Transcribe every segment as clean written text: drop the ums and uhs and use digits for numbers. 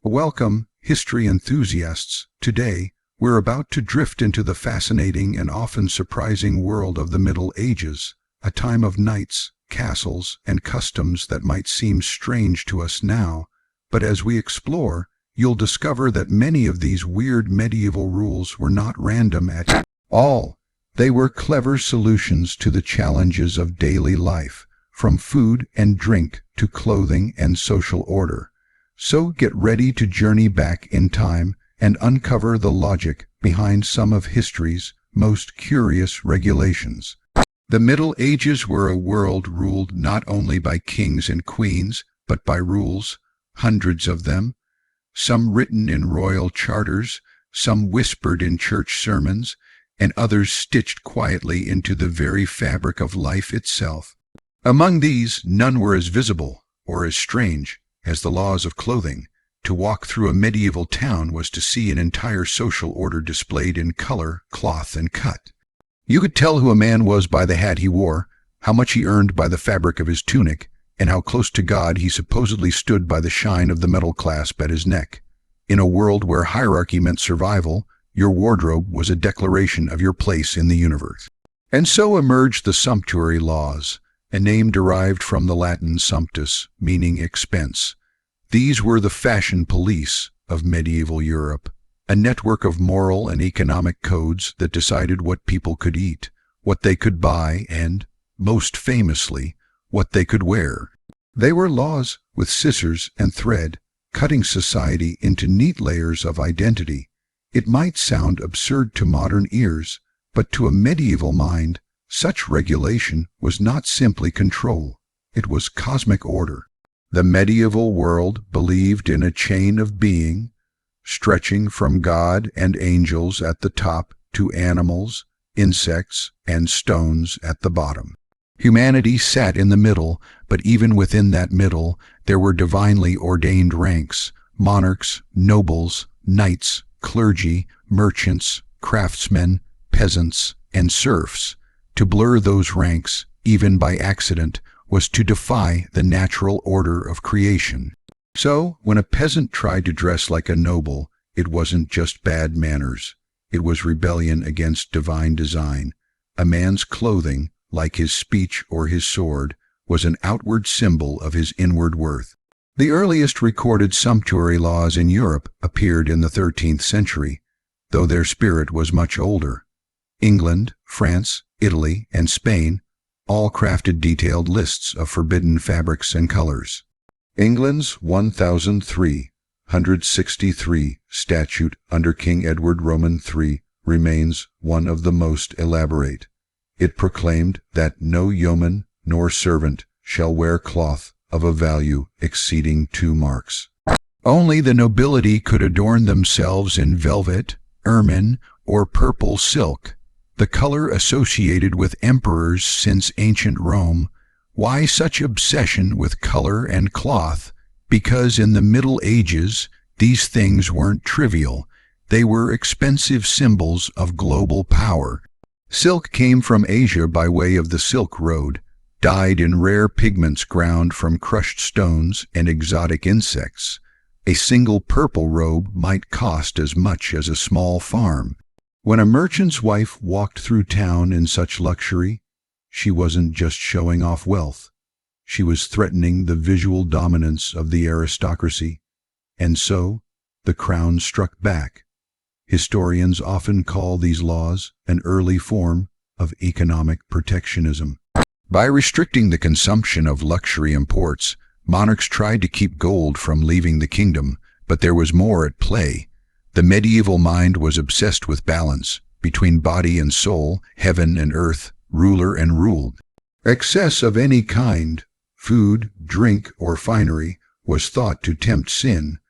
Welcome, history enthusiasts. Today, we're about to drift into the fascinating and often surprising world of the Middle Ages, a time of knights, castles, and customs that might seem strange to us now, but as we explore, you'll discover that many of these weird medieval rules were not random at all. They were clever solutions to the challenges of daily life, from food and drink to clothing and social order. So get ready to journey back in time and uncover the logic behind some of history's most curious regulations. The Middle Ages were a world ruled not only by kings and queens, but by rules, hundreds of them, some written in royal charters, some whispered in church sermons, and others stitched quietly into the very fabric of life itself. Among these, none were as visible or as strange as the laws of clothing. To walk through a medieval town was to see an entire social order displayed in color, cloth, and cut. You could tell who a man was by the hat he wore, how much he earned by the fabric of his tunic, and how close to God he supposedly stood by the shine of the metal clasp at his neck. In a world where hierarchy meant survival, your wardrobe was a declaration of your place in the universe. And so emerged the sumptuary laws, a name derived from the Latin sumptus, meaning expense. These were the fashion police of medieval Europe, a network of moral and economic codes that decided what people could eat, what they could buy, and, most famously, what they could wear. They were laws with scissors and thread, cutting society into neat layers of identity. It might sound absurd to modern ears, but to a medieval mind, such regulation was not simply control. It was cosmic order. The medieval world believed in a chain of being, stretching from God and angels at the top to animals, insects, and stones at the bottom. Humanity sat in the middle, but even within that middle, there were divinely ordained ranks: monarchs, nobles, knights, clergy, merchants, craftsmen, peasants, and serfs. To blur those ranks, even by accident, was to defy the natural order of creation. So, when a peasant tried to dress like a noble, it wasn't just bad manners. It was rebellion against divine design. A man's clothing, like his speech or his sword, was an outward symbol of his inward worth. The earliest recorded sumptuary laws in Europe appeared in the 13th century, though their spirit was much older. England, France, Italy, and Spain all crafted detailed lists of forbidden fabrics and colors. England's 1363 statute under King Edward Roman III remains one of the most elaborate. It proclaimed that no yeoman nor servant shall wear cloth of a value exceeding 2 marks. Only the nobility could adorn themselves in velvet, ermine, or purple silk, the color associated with emperors since ancient Rome. Why such obsession with color and cloth? Because in the Middle Ages, these things weren't trivial. They were expensive symbols of global power. Silk came from Asia by way of the Silk Road, dyed in rare pigments ground from crushed stones and exotic insects. A single purple robe might cost as much as a small farm. When a merchant's wife walked through town in such luxury, she wasn't just showing off wealth. She was threatening the visual dominance of the aristocracy. And so, the crown struck back. Historians often call these laws an early form of economic protectionism. By restricting the consumption of luxury imports, monarchs tried to keep gold from leaving the kingdom, but there was more at play. The medieval mind was obsessed with balance between body and soul, heaven and earth, ruler and ruled. Excess of any kind, food, drink, or finery, was thought to tempt sin.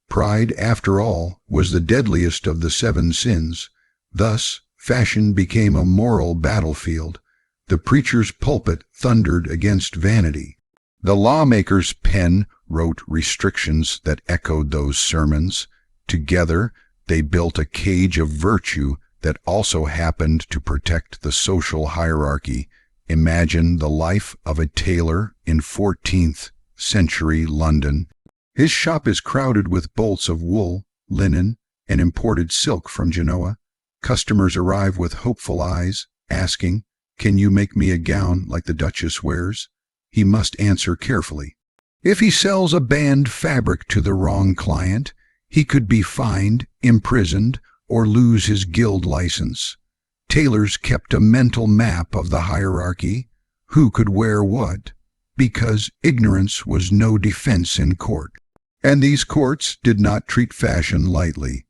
Pride, after all, was the deadliest of the 7 sins. Thus, fashion became a moral battlefield. The preacher's pulpit thundered against vanity. The lawmaker's pen wrote restrictions that echoed those sermons. Together, they built a cage of virtue that also happened to protect the social hierarchy. Imagine the life of a tailor in 14th century London. His shop is crowded with bolts of wool, linen, and imported silk from Genoa. Customers arrive with hopeful eyes, asking, "Can you make me a gown like the Duchess wears?" He must answer carefully. If he sells a banned fabric to the wrong client, he could be fined, imprisoned, or lose his guild license. Tailors kept a mental map of the hierarchy, who could wear what, because ignorance was no defense in court. And these courts did not treat fashion lightly.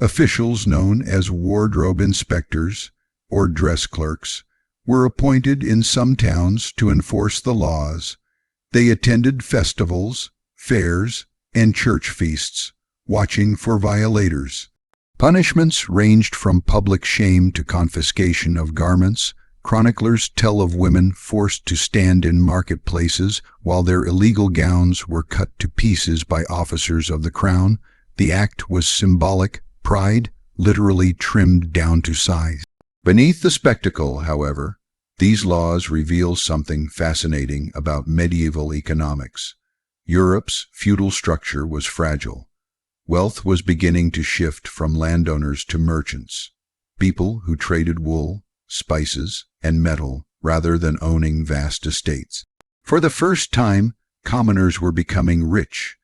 Officials known as wardrobe inspectors, or dress clerks, were appointed in some towns to enforce the laws. They attended festivals, fairs, and church feasts, watching for violators. Punishments ranged from public shame to confiscation of garments. Chroniclers tell of women forced to stand in marketplaces while their illegal gowns were cut to pieces by officers of the crown. The act was symbolic, pride literally trimmed down to size. Beneath the spectacle, however, these laws reveal something fascinating about medieval economics. Europe's feudal structure was fragile. Wealth was beginning to shift from landowners to merchants, people who traded wool, spices, and metal rather than owning vast estates. For the first time, commoners were becoming rich.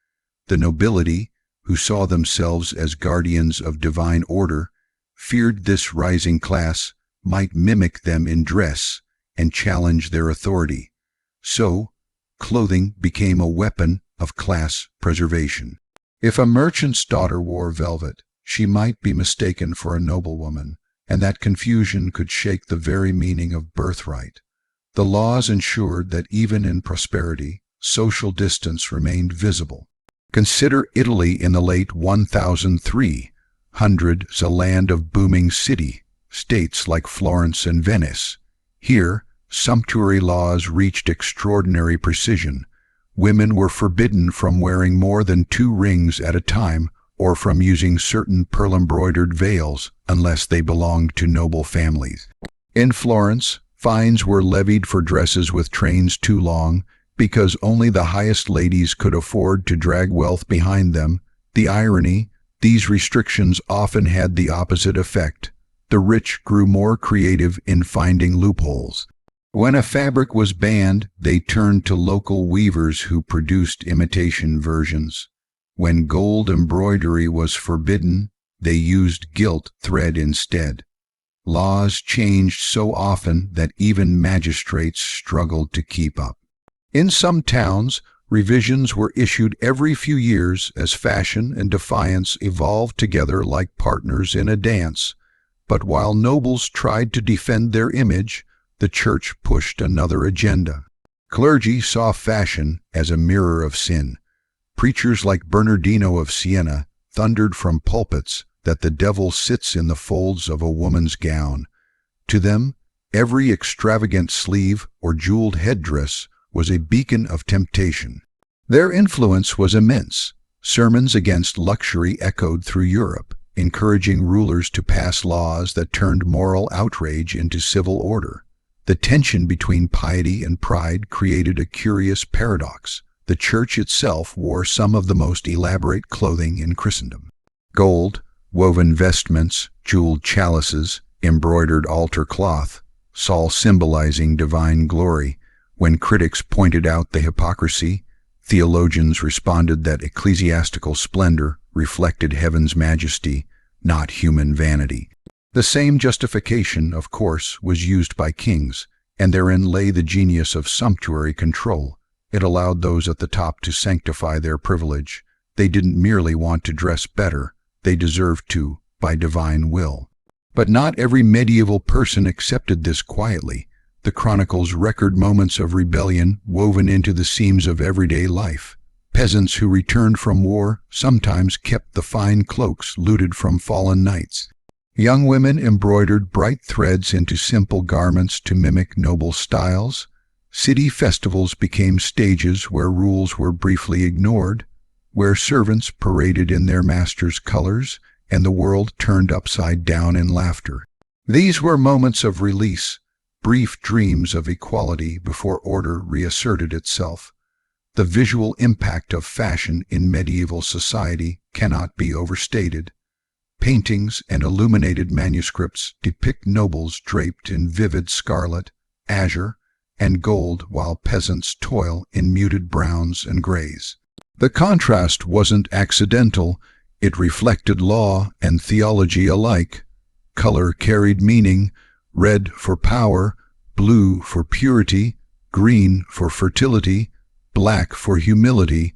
The nobility, who saw themselves as guardians of divine order, feared this rising class might mimic them in dress and challenge their authority. So, clothing became a weapon of class preservation. If a merchant's daughter wore velvet, she might be mistaken for a noblewoman, and that confusion could shake the very meaning of birthright. The laws ensured that even in prosperity, social distance remained visible. Consider Italy in the late 1300s, a land of booming city-states like Florence and Venice. Here, sumptuary laws reached extraordinary precision. Women were forbidden from wearing more than 2 rings at a time or from using certain pearl-embroidered veils unless they belonged to noble families. In Florence, fines were levied for dresses with trains too long because only the highest ladies could afford to drag wealth behind them. The irony, these restrictions often had the opposite effect. The rich grew more creative in finding loopholes. When a fabric was banned, they turned to local weavers who produced imitation versions. When gold embroidery was forbidden, they used gilt thread instead. Laws changed so often that even magistrates struggled to keep up. In some towns, revisions were issued every few years as fashion and defiance evolved together like partners in a dance. But while nobles tried to defend their image, the church pushed another agenda. Clergy saw fashion as a mirror of sin. Preachers like Bernardino of Siena thundered from pulpits that the devil sits in the folds of a woman's gown. To them, every extravagant sleeve or jeweled headdress was a beacon of temptation. Their influence was immense. Sermons against luxury echoed through Europe, encouraging rulers to pass laws that turned moral outrage into civil order. The tension between piety and pride created a curious paradox. The church itself wore some of the most elaborate clothing in Christendom. Gold, woven vestments, jeweled chalices, embroidered altar cloth, all symbolizing divine glory. When critics pointed out the hypocrisy, theologians responded that ecclesiastical splendor reflected heaven's majesty, not human vanity. The same justification, of course, was used by kings, and therein lay the genius of sumptuary control. It allowed those at the top to sanctify their privilege. They didn't merely want to dress better, they deserved to, by divine will. But not every medieval person accepted this quietly. The chronicles record moments of rebellion woven into the seams of everyday life. Peasants who returned from war sometimes kept the fine cloaks looted from fallen knights. Young women embroidered bright threads into simple garments to mimic noble styles. City festivals became stages where rules were briefly ignored, where servants paraded in their masters' colors, and the world turned upside down in laughter. These were moments of release, brief dreams of equality before order reasserted itself. The visual impact of fashion in medieval society cannot be overstated. Paintings and illuminated manuscripts depict nobles draped in vivid scarlet, azure, and gold while peasants toil in muted browns and grays. The contrast wasn't accidental, it reflected law and theology alike. Color carried meaning, red for power, blue for purity, green for fertility, black for humility.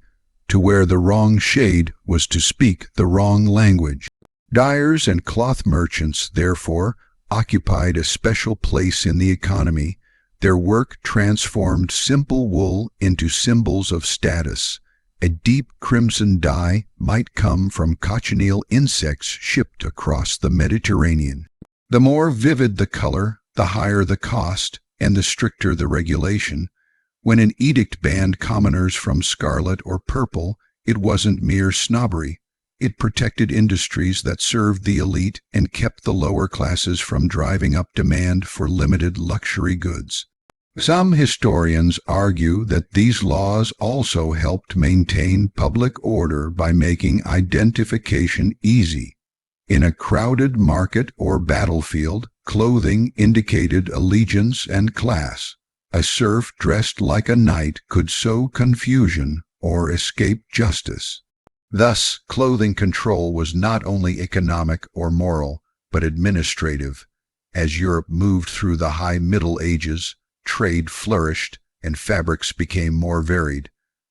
To wear the wrong shade was to speak the wrong language. Dyers and cloth merchants, therefore, occupied a special place in the economy. Their work transformed simple wool into symbols of status. A deep crimson dye might come from cochineal insects shipped across the Mediterranean. The more vivid the color, the higher the cost, and the stricter the regulation. When an edict banned commoners from scarlet or purple, it wasn't mere snobbery. It protected industries that served the elite and kept the lower classes from driving up demand for limited luxury goods. Some historians argue that these laws also helped maintain public order by making identification easy. In a crowded market or battlefield, clothing indicated allegiance and class. A serf dressed like a knight could sow confusion or escape justice. Thus, clothing control was not only economic or moral, but administrative. As Europe moved through the High Middle Ages, trade flourished and fabrics became more varied.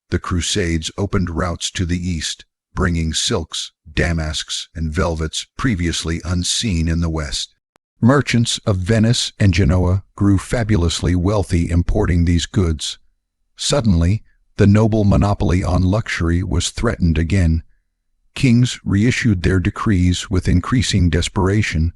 The Crusades opened routes to the East, bringing silks, damasks, and velvets previously unseen in the West. Merchants of Venice and Genoa grew fabulously wealthy importing these goods. Suddenly, the noble monopoly on luxury was threatened again. Kings reissued their decrees with increasing desperation,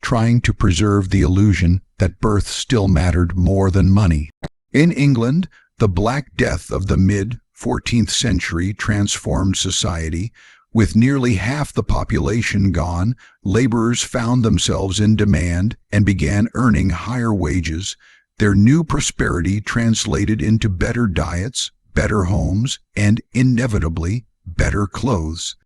trying to preserve the illusion that birth still mattered more than money. In England, the Black Death of the mid-14th century transformed society. With nearly half the population gone, laborers found themselves in demand and began earning higher wages. Their new prosperity translated into better diets, better homes, and inevitably better clothes.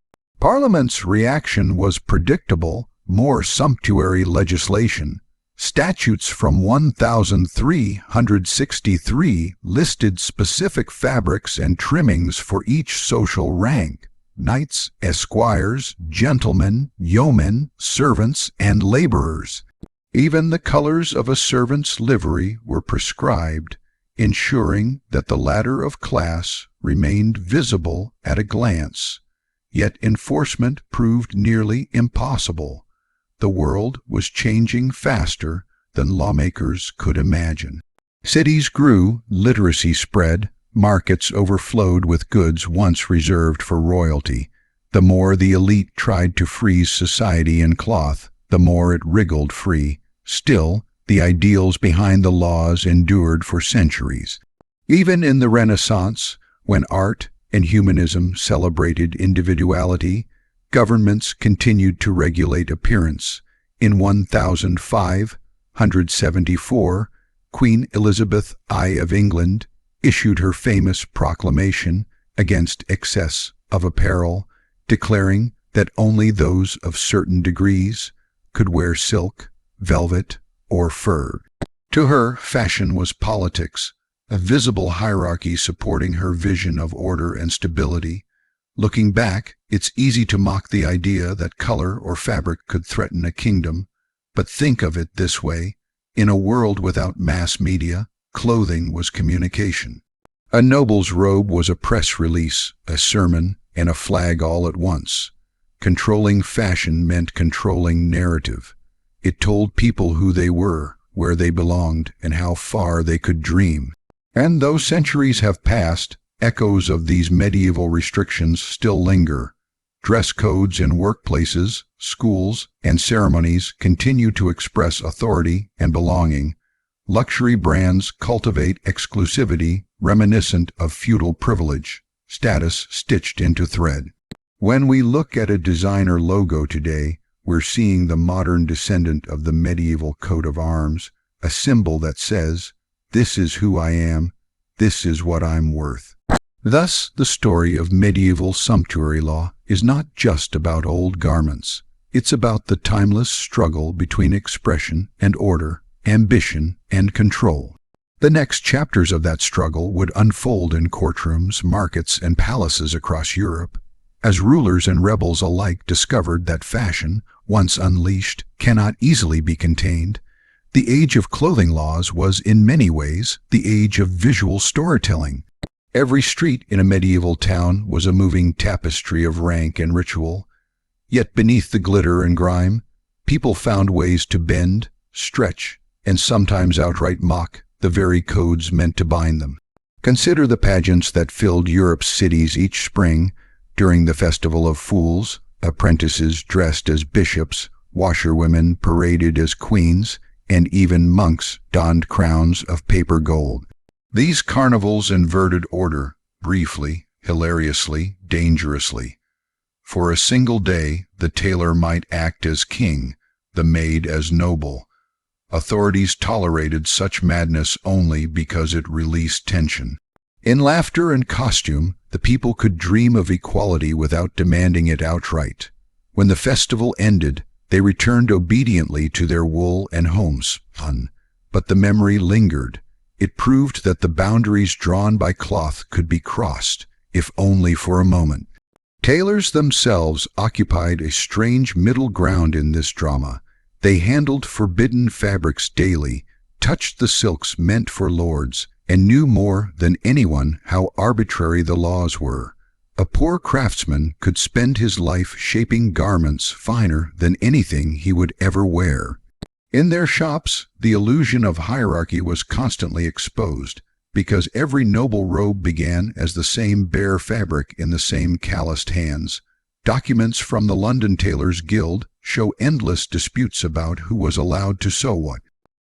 Parliament's reaction was predictable: more sumptuary legislation. Statutes from 1363 listed specific fabrics and trimmings for each social rank: knights, esquires, gentlemen, yeomen, servants, and laborers. Even the colors of a servant's livery were prescribed, ensuring that the ladder of class remained visible at a glance. Yet enforcement proved nearly impossible. The world was changing faster than lawmakers could imagine. Cities grew, literacy spread, markets overflowed with goods once reserved for royalty. The more the elite tried to freeze society in cloth, the more it wriggled free. Still, the ideals behind the laws endured for centuries. Even in the Renaissance, when art and humanism celebrated individuality, governments continued to regulate appearance. In 1574, Queen Elizabeth I of England issued her famous proclamation against excess of apparel, declaring that only those of certain degrees could wear silk, velvet, or fur. To her, fashion was politics, a visible hierarchy supporting her vision of order and stability. Looking back, it's easy to mock the idea that color or fabric could threaten a kingdom, but think of it this way: in a world without mass media, clothing was communication. A noble's robe was a press release, a sermon, and a flag all at once. Controlling fashion meant controlling narrative. It told people who they were, where they belonged, and how far they could dream. And though centuries have passed, echoes of these medieval restrictions still linger. Dress codes in workplaces, schools, and ceremonies continue to express authority and belonging. Luxury brands cultivate exclusivity reminiscent of feudal privilege, status stitched into thread. When we look at a designer logo today, we're seeing the modern descendant of the medieval coat of arms, a symbol that says, "This is who I am, this is what I'm worth." Thus, the story of medieval sumptuary law is not just about old garments. It's about the timeless struggle between expression and order, ambition and control. The next chapters of that struggle would unfold in courtrooms, markets, and palaces across Europe, as rulers and rebels alike discovered that fashion, once unleashed, cannot easily be contained. The age of clothing laws was, in many ways, the age of visual storytelling. Every street in a medieval town was a moving tapestry of rank and ritual. Yet beneath the glitter and grime, people found ways to bend, stretch, and sometimes outright mock the very codes meant to bind them. Consider the pageants that filled Europe's cities each spring. During the Festival of Fools, apprentices dressed as bishops, washerwomen paraded as queens, and even monks donned crowns of paper gold. These carnivals inverted order, briefly, hilariously, dangerously. For a single day, the tailor might act as king, the maid as noble. Authorities tolerated such madness only because it released tension. In laughter and costume, the people could dream of equality without demanding it outright. When the festival ended, they returned obediently to their wool and homespun. But the memory lingered. It proved that the boundaries drawn by cloth could be crossed, if only for a moment. Tailors themselves occupied a strange middle ground in this drama. They handled forbidden fabrics daily, touched the silks meant for lords, and knew more than anyone how arbitrary the laws were. A poor craftsman could spend his life shaping garments finer than anything he would ever wear. In their shops, the illusion of hierarchy was constantly exposed, because every noble robe began as the same bare fabric in the same calloused hands. Documents from the London Tailors' Guild show endless disputes about who was allowed to sew what.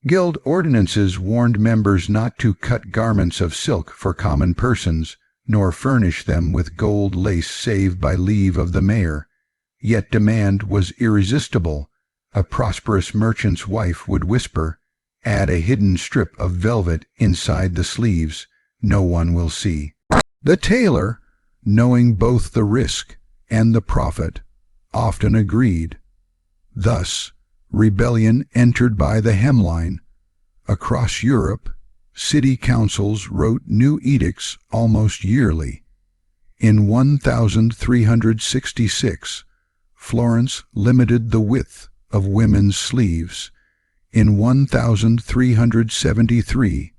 Guild ordinances warned members not to cut garments of silk for common persons, nor furnish them with gold lace save by leave of the mayor. Yet demand was irresistible. A prosperous merchant's wife would whisper, "Add a hidden strip of velvet inside the sleeves. No one will see." The tailor, knowing both the risk and the profit, often agreed. Thus, rebellion entered by the hemline. Across Europe, city councils wrote new edicts almost yearly. In 1366, Florence limited the width of women's sleeves. In 1373,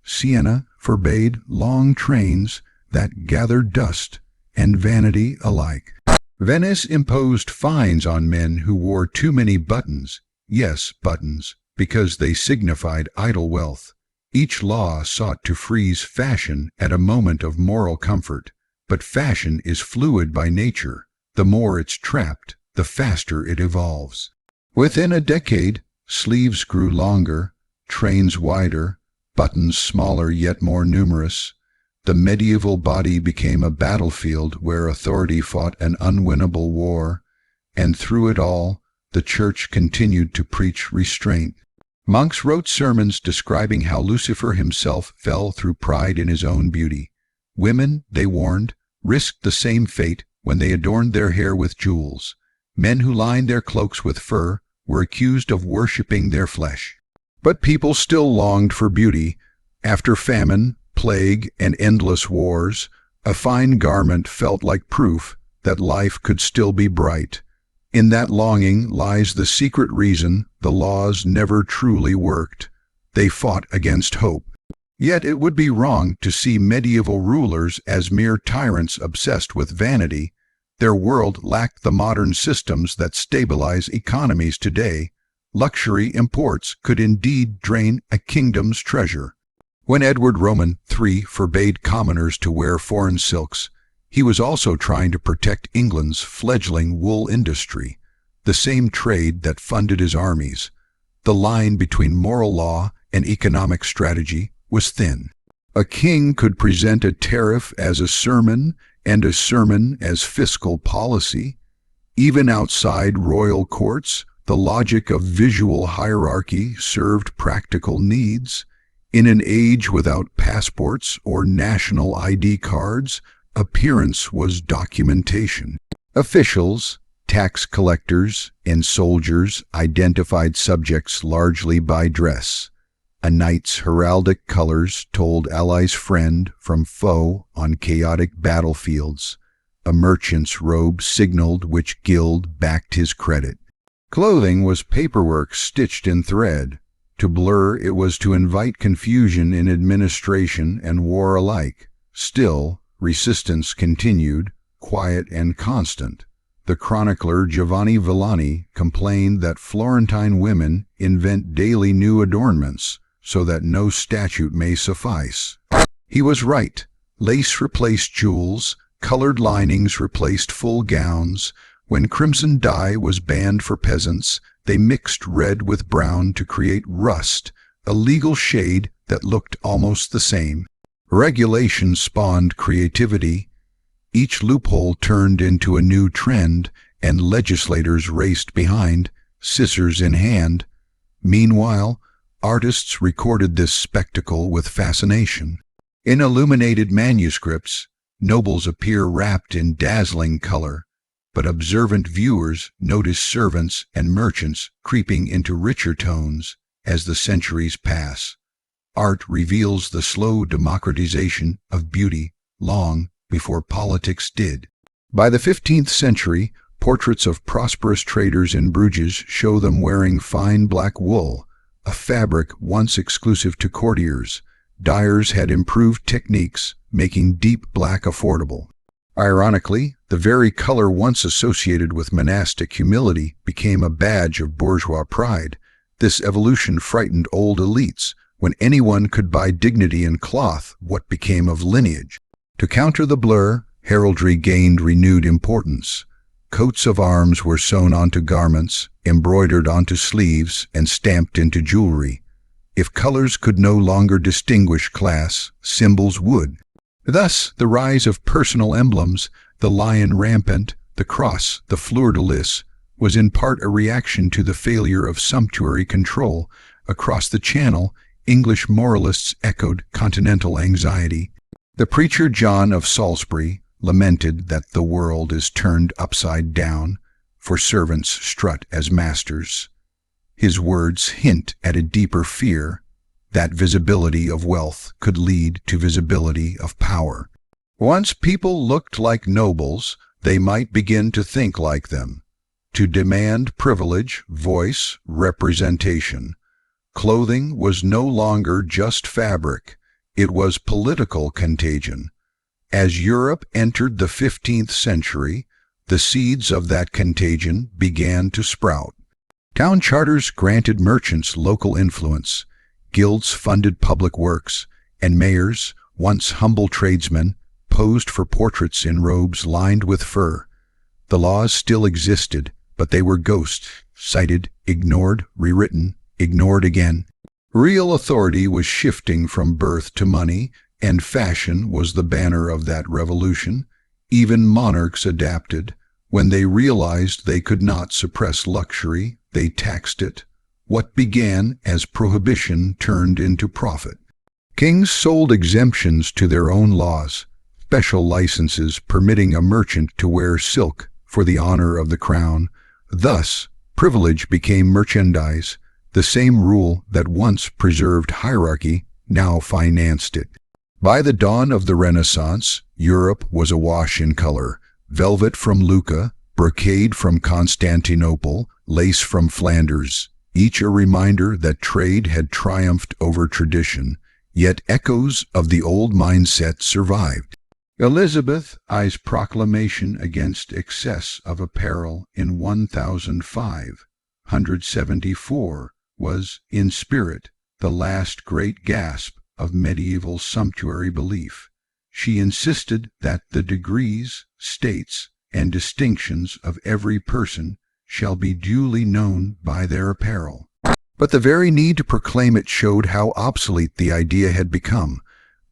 Siena forbade long trains that gathered dust and vanity alike. Venice imposed fines on men who wore too many buttons, yes, buttons, because they signified idle wealth. Each law sought to freeze fashion at a moment of moral comfort, but fashion is fluid by nature. The more it's trapped, the faster it evolves. Within a decade, sleeves grew longer, trains wider, buttons smaller yet more numerous. The medieval body became a battlefield where authority fought an unwinnable war, and through it all, the Church continued to preach restraint. Monks wrote sermons describing how Lucifer himself fell through pride in his own beauty. Women, they warned, risked the same fate when they adorned their hair with jewels. Men who lined their cloaks with fur were accused of worshipping their flesh. But people still longed for beauty. After famine, plague, and endless wars, a fine garment felt like proof that life could still be bright. In that longing lies the secret reason the laws never truly worked. They fought against hope. Yet it would be wrong to see medieval rulers as mere tyrants obsessed with vanity. Their world lacked the modern systems that stabilize economies today. Luxury imports could indeed drain a kingdom's treasure. When Edward Roman III forbade commoners to wear foreign silks, he was also trying to protect England's fledgling wool industry, the same trade that funded his armies. The line between moral law and economic strategy was thin. A king could present a tariff as a sermon and a sermon as fiscal policy. Even outside royal courts, the logic of visual hierarchy served practical needs. In an age without passports or national ID cards, appearance was documentation. Officials, tax collectors, and soldiers identified subjects largely by dress. A knight's heraldic colors told allies friend from foe on chaotic battlefields. A merchant's robe signaled which guild backed his credit. Clothing was paperwork stitched in thread. To blur, it was to invite confusion in administration and war alike. Still, resistance continued, quiet and constant. The chronicler Giovanni Villani complained that Florentine women invent daily new adornments, so that no statute may suffice. He was right. Lace replaced jewels, colored linings replaced full gowns. When crimson dye was banned for peasants, they mixed red with brown to create rust, a legal shade that looked almost the same. Regulation spawned creativity. Each loophole turned into a new trend, and legislators raced behind, scissors in hand. Meanwhile, artists recorded this spectacle with fascination. In illuminated manuscripts, nobles appear wrapped in dazzling color, but observant viewers notice servants and merchants creeping into richer tones as the centuries pass. Art reveals the slow democratization of beauty long before politics did. By the 15th century, portraits of prosperous traders in Bruges show them wearing fine black wool, a fabric once exclusive to courtiers. Dyers had improved techniques, making deep black affordable. Ironically, the very color once associated with monastic humility became a badge of bourgeois pride. This evolution frightened old elites. When anyone could buy dignity in cloth, what became of lineage? To counter the blur, heraldry gained renewed importance. Coats of arms were sewn onto garments, embroidered onto sleeves, and stamped into jewelry. If colors could no longer distinguish class, symbols would. Thus, the rise of personal emblems, the lion rampant, the cross, the fleur-de-lis, was in part a reaction to the failure of sumptuary control. Across the Channel, English moralists echoed continental anxiety. The preacher John of Salisbury lamented that the world is turned upside down, for servants strut as masters. His words hint at a deeper fear, that visibility of wealth could lead to visibility of power. Once people looked like nobles, they might begin to think like them, to demand privilege, voice, representation. Clothing was no longer just fabric, it was political contagion. As Europe entered the 15th century, the seeds of that contagion began to sprout. Town charters granted merchants local influence, guilds funded public works, and mayors, once humble tradesmen, posed for portraits in robes lined with fur. The laws still existed, but they were ghosts, cited, ignored, rewritten, ignored again. Real authority was shifting from birth to money, and fashion was the banner of that revolution. Even monarchs adapted. When they realized they could not suppress luxury, they taxed it. What began as prohibition turned into profit. Kings sold exemptions to their own laws, special licenses permitting a merchant to wear silk for the honor of the crown. Thus, privilege became merchandise. The same rule that once preserved hierarchy now financed it. By the dawn of the Renaissance, Europe was awash in color. Velvet from Lucca, brocade from Constantinople, lace from Flanders, each a reminder that trade had triumphed over tradition, yet echoes of the old mindset survived. Elizabeth I's proclamation against excess of apparel in 1574 was, in spirit, the last great gasp of medieval sumptuary belief. She insisted that the degrees, states, and distinctions of every person shall be duly known by their apparel. But the very need to proclaim it showed how obsolete the idea had become.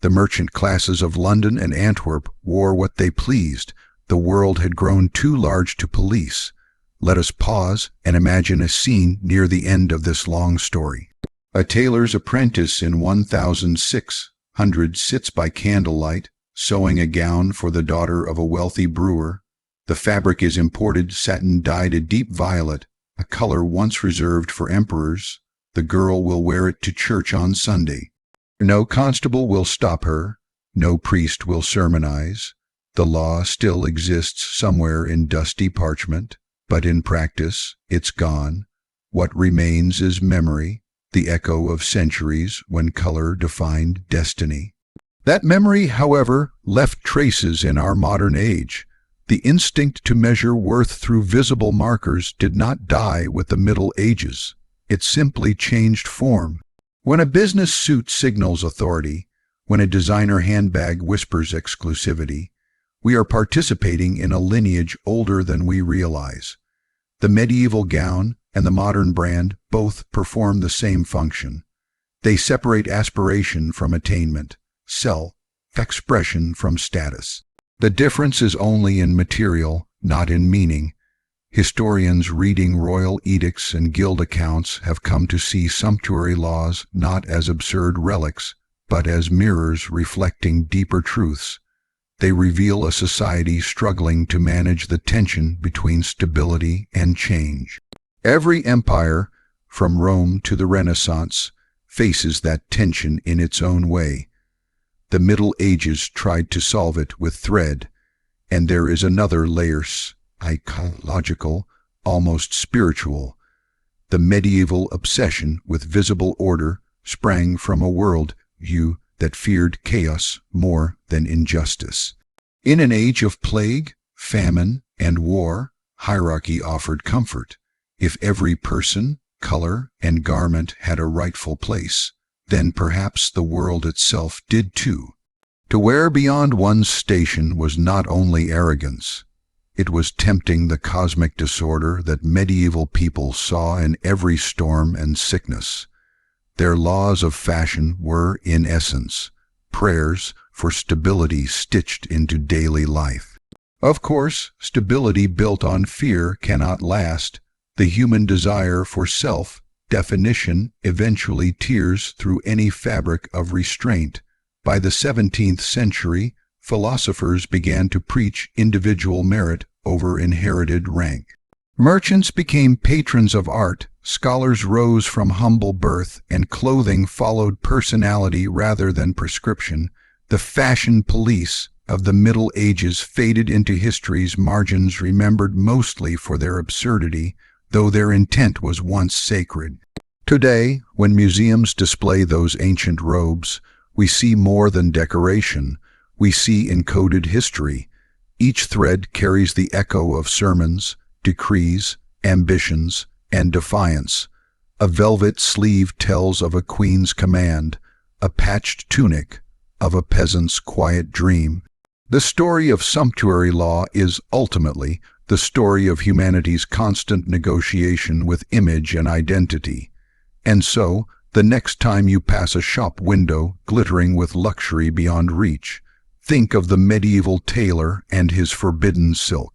The merchant classes of London and Antwerp wore what they pleased. The world had grown too large to police. Let us pause and imagine a scene near the end of this long story. A tailor's apprentice in 1600 sits by candlelight, sewing a gown for the daughter of a wealthy brewer. The fabric is imported satin dyed a deep violet, a color once reserved for emperors. The girl will wear it to church on Sunday. No constable will stop her. No priest will sermonize. The law still exists somewhere in dusty parchment, but in practice it's gone. What remains is memory, the echo of centuries when color defined destiny. That memory, however, left traces in our modern age. The instinct to measure worth through visible markers did not die with the Middle Ages. It simply changed form. When a business suit signals authority, when a designer handbag whispers exclusivity, we are participating in a lineage older than we realize. The medieval gown and the modern brand both perform the same function. They separate aspiration from attainment, self-expression from status. The difference is only in material, not in meaning. Historians reading royal edicts and guild accounts have come to see sumptuary laws not as absurd relics, but as mirrors reflecting deeper truths. They reveal a society struggling to manage the tension between stability and change. Every empire, from Rome to the Renaissance, faces that tension in its own way. The Middle Ages tried to solve it with thread, and there is another layer, psychological, almost spiritual. The medieval obsession with visible order sprang from a world view that feared chaos more than injustice. In an age of plague, famine, and war, hierarchy offered comfort. If every person, color, and garment had a rightful place, then perhaps the world itself did too. To wear beyond one's station was not only arrogance. It was tempting the cosmic disorder that medieval people saw in every storm and sickness. Their laws of fashion were, in essence, prayers for stability stitched into daily life. Of course, stability built on fear cannot last. The human desire for self-definition eventually tears through any fabric of restraint. By the 17th century, philosophers began to preach individual merit over inherited rank. Merchants became patrons of art, scholars rose from humble birth, and clothing followed personality rather than prescription. The fashion police of the Middle Ages faded into history's margins, remembered mostly for their absurdity, though their intent was once sacred. Today, when museums display those ancient robes, we see more than decoration. We see encoded history. Each thread carries the echo of sermons, decrees, ambitions, and defiance. A velvet sleeve tells of a queen's command, a patched tunic of a peasant's quiet dream. The story of sumptuary law is ultimately the story of humanity's constant negotiation with image and identity. And so, the next time you pass a shop window glittering with luxury beyond reach, think of the medieval tailor and his forbidden silk.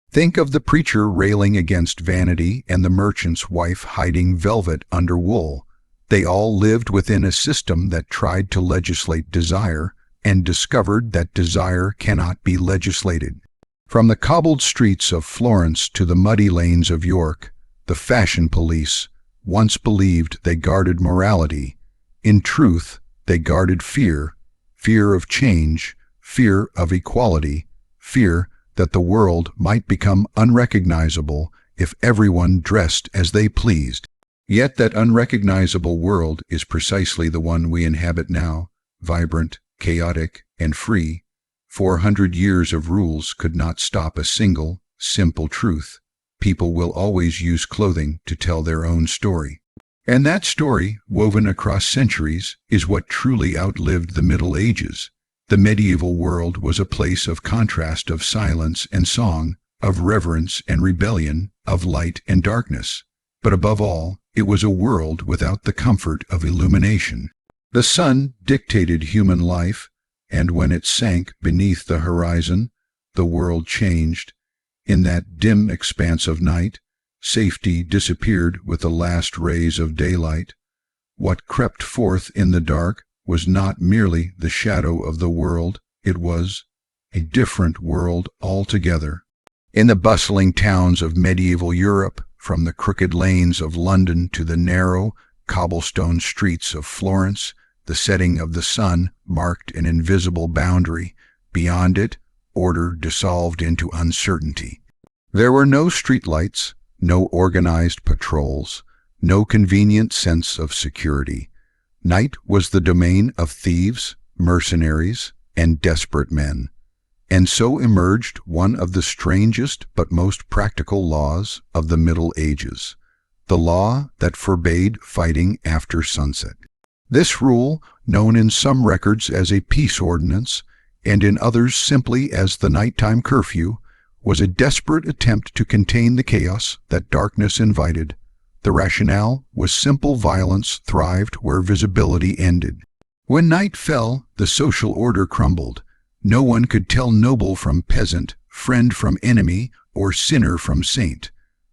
Think of the preacher railing against vanity and the merchant's wife hiding velvet under wool. They all lived within a system that tried to legislate desire and discovered that desire cannot be legislated. From the cobbled streets of Florence to the muddy lanes of York, the fashion police once believed they guarded morality. In truth, they guarded fear, fear of change, fear of equality, fear that the world might become unrecognizable if everyone dressed as they pleased. Yet that unrecognizable world is precisely the one we inhabit now, vibrant, chaotic, and free. 400 years of rules could not stop a single, simple truth. People will always use clothing to tell their own story. And that story, woven across centuries, is what truly outlived the Middle Ages. The medieval world was a place of contrast, of silence and song, of reverence and rebellion, of light and darkness. But above all, it was a world without the comfort of illumination. The sun dictated human life, and when it sank beneath the horizon, the world changed. In that dim expanse of night, safety disappeared with the last rays of daylight. What crept forth in the dark was not merely the shadow of the world, it was a different world altogether. In the bustling towns of medieval Europe, from the crooked lanes of London to the narrow, cobblestone streets of Florence, the setting of the sun marked an invisible boundary. Beyond it, order dissolved into uncertainty. There were no streetlights, no organized patrols, no convenient sense of security. Night was the domain of thieves, mercenaries, and desperate men. And so emerged one of the strangest but most practical laws of the Middle Ages, the law that forbade fighting after sunset. This rule, known in some records as a peace ordinance, and in others simply as the nighttime curfew, was a desperate attempt to contain the chaos that darkness invited. The rationale was simple: violence thrived where visibility ended. When night fell, the social order crumbled. No one could tell noble from peasant, friend from enemy, or sinner from saint.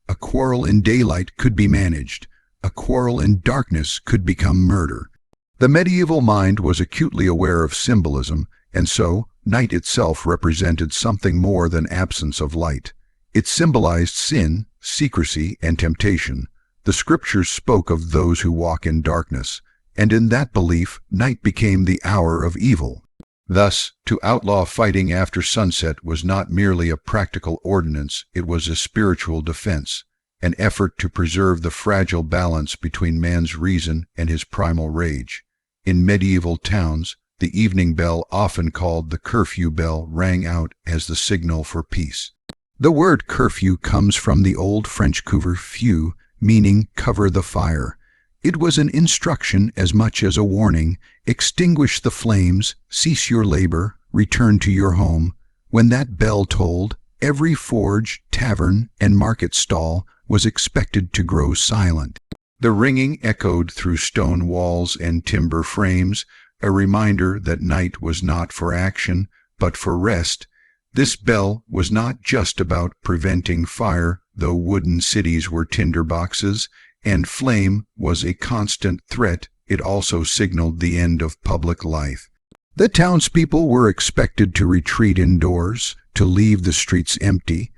A quarrel in daylight could be managed. A quarrel in darkness could become murder. The medieval mind was acutely aware of symbolism, and so night itself represented something more than absence of light. It symbolized sin, secrecy, and temptation. The scriptures spoke of those who walk in darkness, and in that belief night became the hour of evil. Thus, to outlaw fighting after sunset was not merely a practical ordinance, it was a spiritual defense, an effort to preserve the fragile balance between man's reason and his primal rage. In medieval towns, the evening bell, often called the curfew bell, rang out as the signal for peace. The word curfew comes from the old French couvre-feu, meaning cover the fire. It was an instruction as much as a warning: extinguish the flames, cease your labor, return to your home. When that bell tolled, every forge, tavern, and market stall was expected to grow silent. The ringing echoed through stone walls and timber frames, a reminder that night was not for action, but for rest. This bell was not just about preventing fire, though wooden cities were tinder boxes, and flame was a constant threat. It also signaled the end of public life. The townspeople were expected to retreat indoors, to leave the streets empty,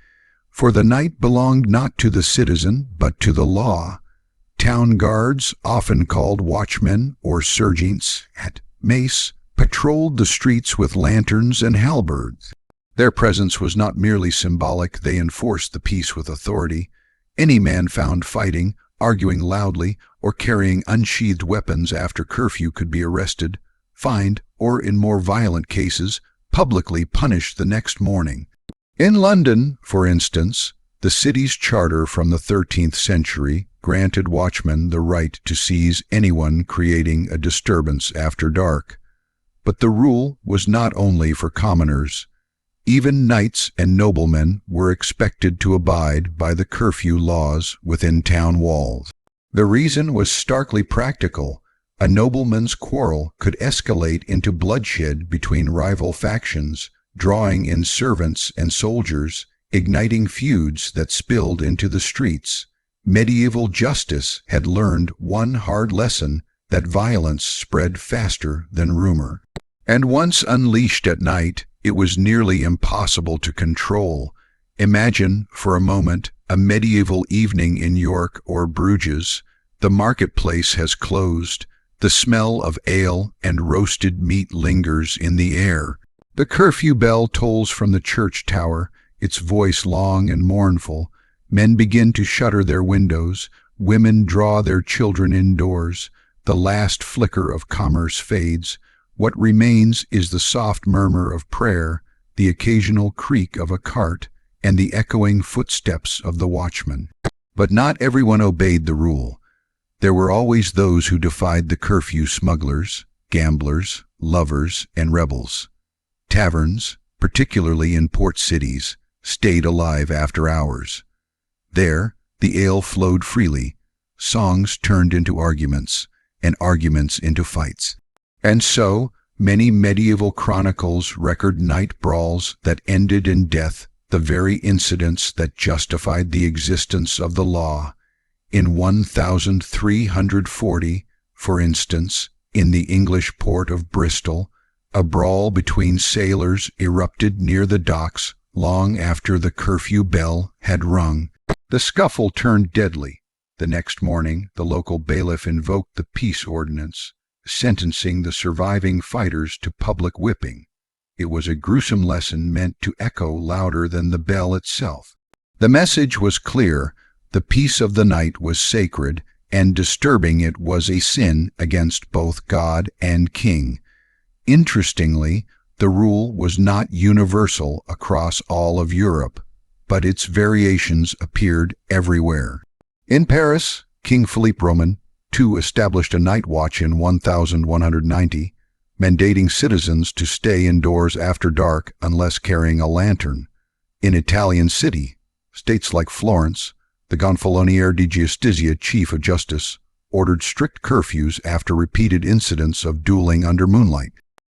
for the night belonged not to the citizen, but to the law. Town guards, often called watchmen or sergeants at mace, patrolled the streets with lanterns and halberds. Their presence was not merely symbolic, they enforced the peace with authority. Any man found fighting, arguing loudly, or carrying unsheathed weapons after curfew could be arrested, fined, or in more violent cases, publicly punished the next morning. In London, for instance, the city's charter from the 13th century granted watchmen the right to seize anyone creating a disturbance after dark. But the rule was not only for commoners. Even knights and noblemen were expected to abide by the curfew laws within town walls. The reason was starkly practical. A nobleman's quarrel could escalate into bloodshed between rival factions, drawing in servants and soldiers, igniting feuds that spilled into the streets. Medieval justice had learned one hard lesson: that violence spread faster than rumor. And once unleashed at night, it was nearly impossible to control. Imagine, for a moment, a medieval evening in York or Bruges. The marketplace has closed. The smell of ale and roasted meat lingers in the air. The curfew bell tolls from the church tower, its voice long and mournful. Men begin to shutter their windows. Women draw their children indoors. The last flicker of commerce fades. What remains is the soft murmur of prayer, the occasional creak of a cart, and the echoing footsteps of the watchman. But not everyone obeyed the rule. There were always those who defied the curfew: smugglers, gamblers, lovers, and rebels. Taverns, particularly in port cities, stayed alive after hours. There, the ale flowed freely, songs turned into arguments, and arguments into fights. And so, many medieval chronicles record night brawls that ended in death, the very incidents that justified the existence of the law. In 1340, For instance, in the English port of Bristol, a brawl between sailors erupted near the docks long after the curfew bell had rung. The scuffle turned deadly. The next morning, the local bailiff invoked the peace ordinance, sentencing the surviving fighters to public whipping. It was a gruesome lesson meant to echo louder than the bell itself. The message was clear: the peace of the night was sacred, and disturbing it was a sin against both God and king. Interestingly, the rule was not universal across all of Europe, but its variations appeared everywhere. In Paris, King Philippe Roman II established a night watch in 1190, mandating citizens to stay indoors after dark unless carrying a lantern. In Italian states like Florence, the Gonfaloniere di Giustizia chief of justice ordered strict curfews after repeated incidents of dueling under moonlight.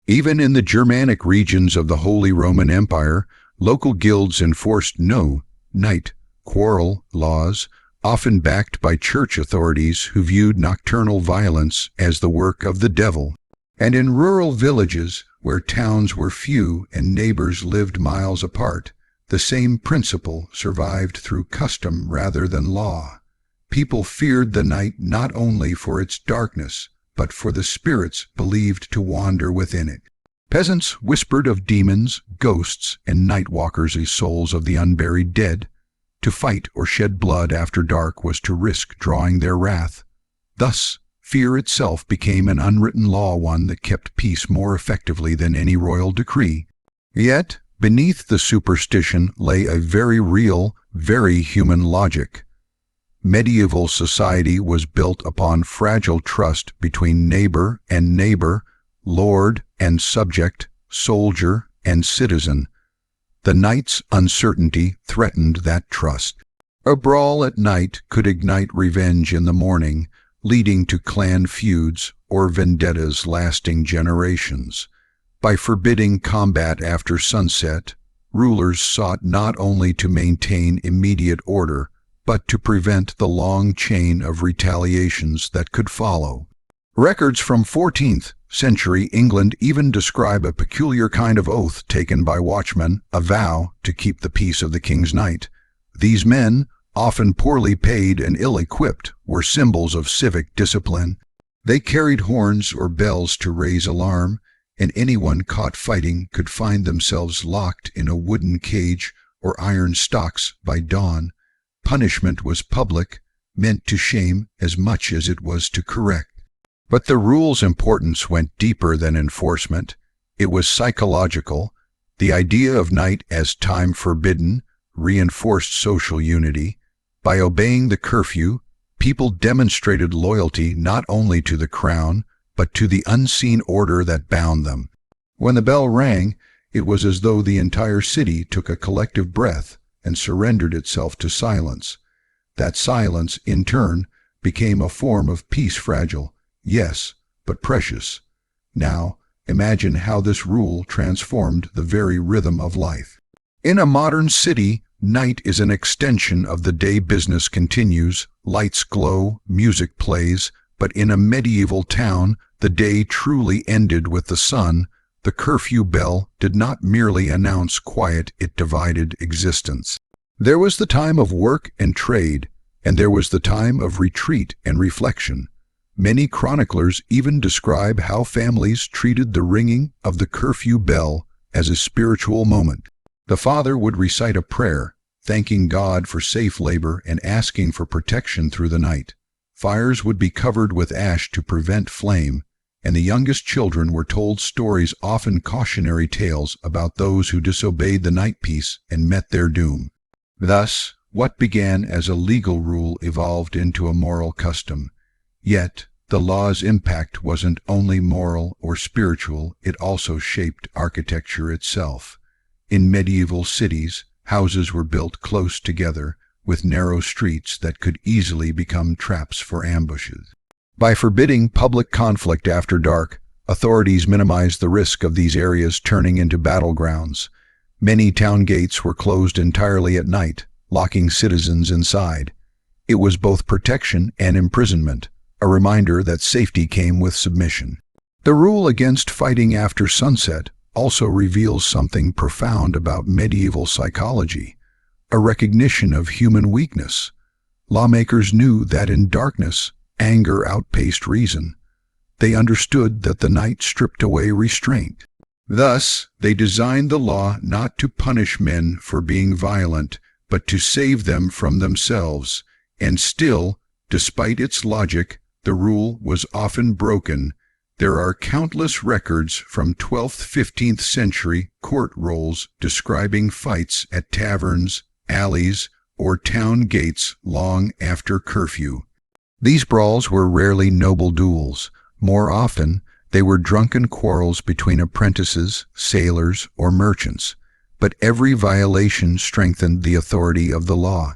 Even in the Germanic regions of the Holy Roman Empire, local guilds enforced no-night quarrel laws, often backed by church authorities who viewed nocturnal violence as the work of the devil. And in rural villages, where towns were few and neighbors lived miles apart, the same principle survived through custom rather than law. People feared the night not only for its darkness, but for the spirits believed to wander within it. Peasants whispered of demons, ghosts, and night-walkers as souls of the unburied dead. To fight or shed blood after dark was to risk drawing their wrath. Thus, fear itself became an unwritten law, one that kept peace more effectively than any royal decree. Yet, beneath the superstition lay a very real, very human logic. Medieval society was built upon fragile trust between neighbor and neighbor, lord and subject, soldier and citizen. The night's uncertainty threatened that trust. A brawl at night could ignite revenge in the morning, leading to clan feuds or vendettas lasting generations. By forbidding combat after sunset, rulers sought not only to maintain immediate order, but to prevent the long chain of retaliations that could follow. Records from 14th century England even describe a peculiar kind of oath taken by watchmen, a vow to keep the peace of the king's night. These men, often poorly paid and ill-equipped, were symbols of civic discipline. They carried horns or bells to raise alarm, and anyone caught fighting could find themselves locked in a wooden cage or iron stocks by dawn. Punishment was public, meant to shame as much as it was to correct. But the rule's importance went deeper than enforcement. It was psychological. The idea of night as time forbidden reinforced social unity. By obeying the curfew, people demonstrated loyalty not only to the crown, but to the unseen order that bound them. When the bell rang, it was as though the entire city took a collective breath and surrendered itself to silence. That silence, in turn, became a form of peace, fragile, yes, but precious. Now, imagine how this rule transformed the very rhythm of life. In a modern city, night is an extension of the day. Business continues, lights glow, music plays, but in a medieval town, the day truly ended with the sun. The curfew bell did not merely announce quiet, it divided existence. There was the time of work and trade, and there was the time of retreat and reflection. Many chroniclers even describe how families treated the ringing of the curfew bell as a spiritual moment. The father would recite a prayer, thanking God for safe labor and asking for protection through the night. Fires would be covered with ash to prevent flame, and the youngest children were told stories, often cautionary tales, about those who disobeyed the night peace and met their doom. Thus, what began as a legal rule evolved into a moral custom. Yet, the law's impact wasn't only moral or spiritual, it also shaped architecture itself. In medieval cities, houses were built close together, with narrow streets that could easily become traps for ambushes. By forbidding public conflict after dark, authorities minimized the risk of these areas turning into battlegrounds. Many town gates were closed entirely at night, locking citizens inside. It was both protection and imprisonment, a reminder that safety came with submission. The rule against fighting after sunset also reveals something profound about medieval psychology, a recognition of human weakness. Lawmakers knew that in darkness, anger outpaced reason. They understood that the night stripped away restraint. Thus, they designed the law not to punish men for being violent, but to save them from themselves. And still, despite its logic, the rule was often broken. There are countless records from 12th–15th century court rolls describing fights at taverns, alleys, or town gates long after curfew. These brawls were rarely noble duels. More often, they were drunken quarrels between apprentices, sailors, or merchants. But every violation strengthened the authority of the law.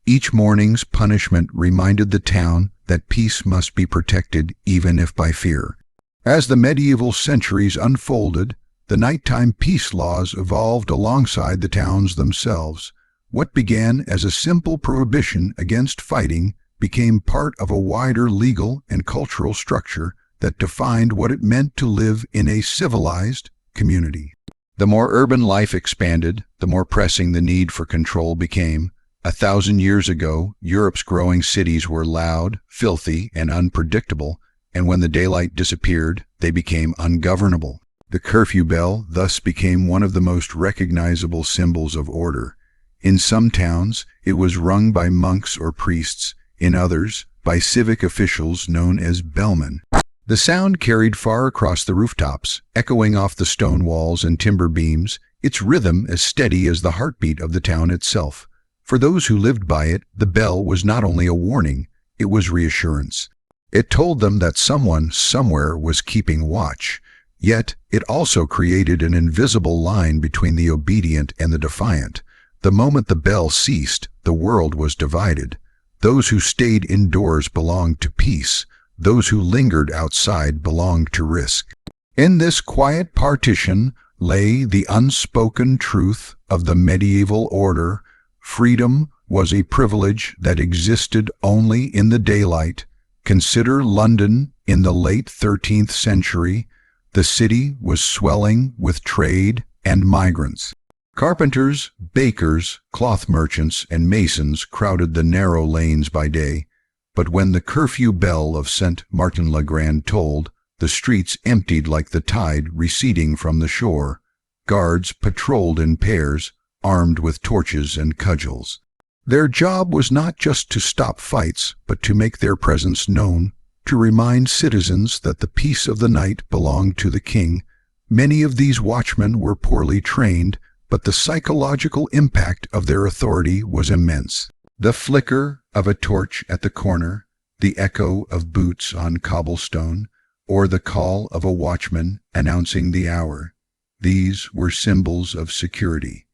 Each morning's punishment reminded the town that peace must be protected even if by fear. As the medieval centuries unfolded, the nighttime peace laws evolved alongside the towns themselves. What began as a simple prohibition against fighting became part of a wider legal and cultural structure that defined what it meant to live in a civilized community. The more urban life expanded, the more pressing the need for control became. 1,000 years ago, Europe's growing cities were loud, filthy, and unpredictable, and when the daylight disappeared, they became ungovernable. The curfew bell thus became one of the most recognizable symbols of order. In some towns, it was rung by monks or priests, in others, by civic officials known as bellmen. The sound carried far across the rooftops, echoing off the stone walls and timber beams, its rhythm as steady as the heartbeat of the town itself. For those who lived by it, the bell was not only a warning, it was reassurance. It told them that someone somewhere was keeping watch, yet it also created an invisible line between the obedient and the defiant. The moment the bell ceased, the world was divided. Those who stayed indoors belonged to peace. Those who lingered outside belonged to risk. In this quiet partition lay the unspoken truth of the medieval order. Freedom was a privilege that existed only in the daylight. Consider London in the late 13th century. The city was swelling with trade and migrants. Carpenters, bakers, cloth merchants, and masons crowded the narrow lanes by day. But when the curfew bell of St. Martin-le-Grand tolled, the streets emptied like the tide receding from the shore. Guards patrolled in pairs, armed with torches and cudgels. Their job was not just to stop fights, but to make their presence known, to remind citizens that the peace of the night belonged to the king. Many of these watchmen were poorly trained, but the psychological impact of their authority was immense. The flicker of a torch at the corner, the echo of boots on cobblestone, or the call of a watchman announcing the hour, these were symbols of security.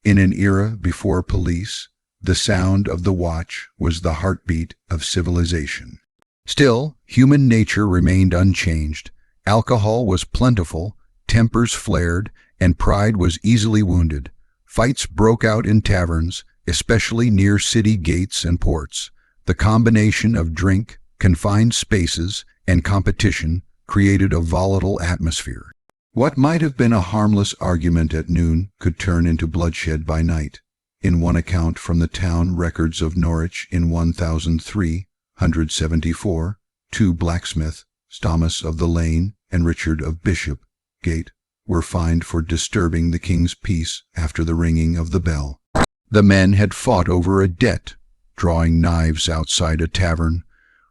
In an era before police, the sound of the watch was the heartbeat of civilization. Still, human nature remained unchanged. Alcohol was plentiful, tempers flared, and pride was easily wounded. Fights broke out in taverns, especially near city gates and ports. The combination of drink, confined spaces, and competition created a volatile atmosphere. What might have been a harmless argument at noon could turn into bloodshed by night. In one account from the town records of Norwich in 1374, two blacksmiths, Thomas of the Lane and Richard of Bishopgate, were fined for disturbing the king's peace after the ringing of the bell. The men had fought over a debt, drawing knives outside a tavern.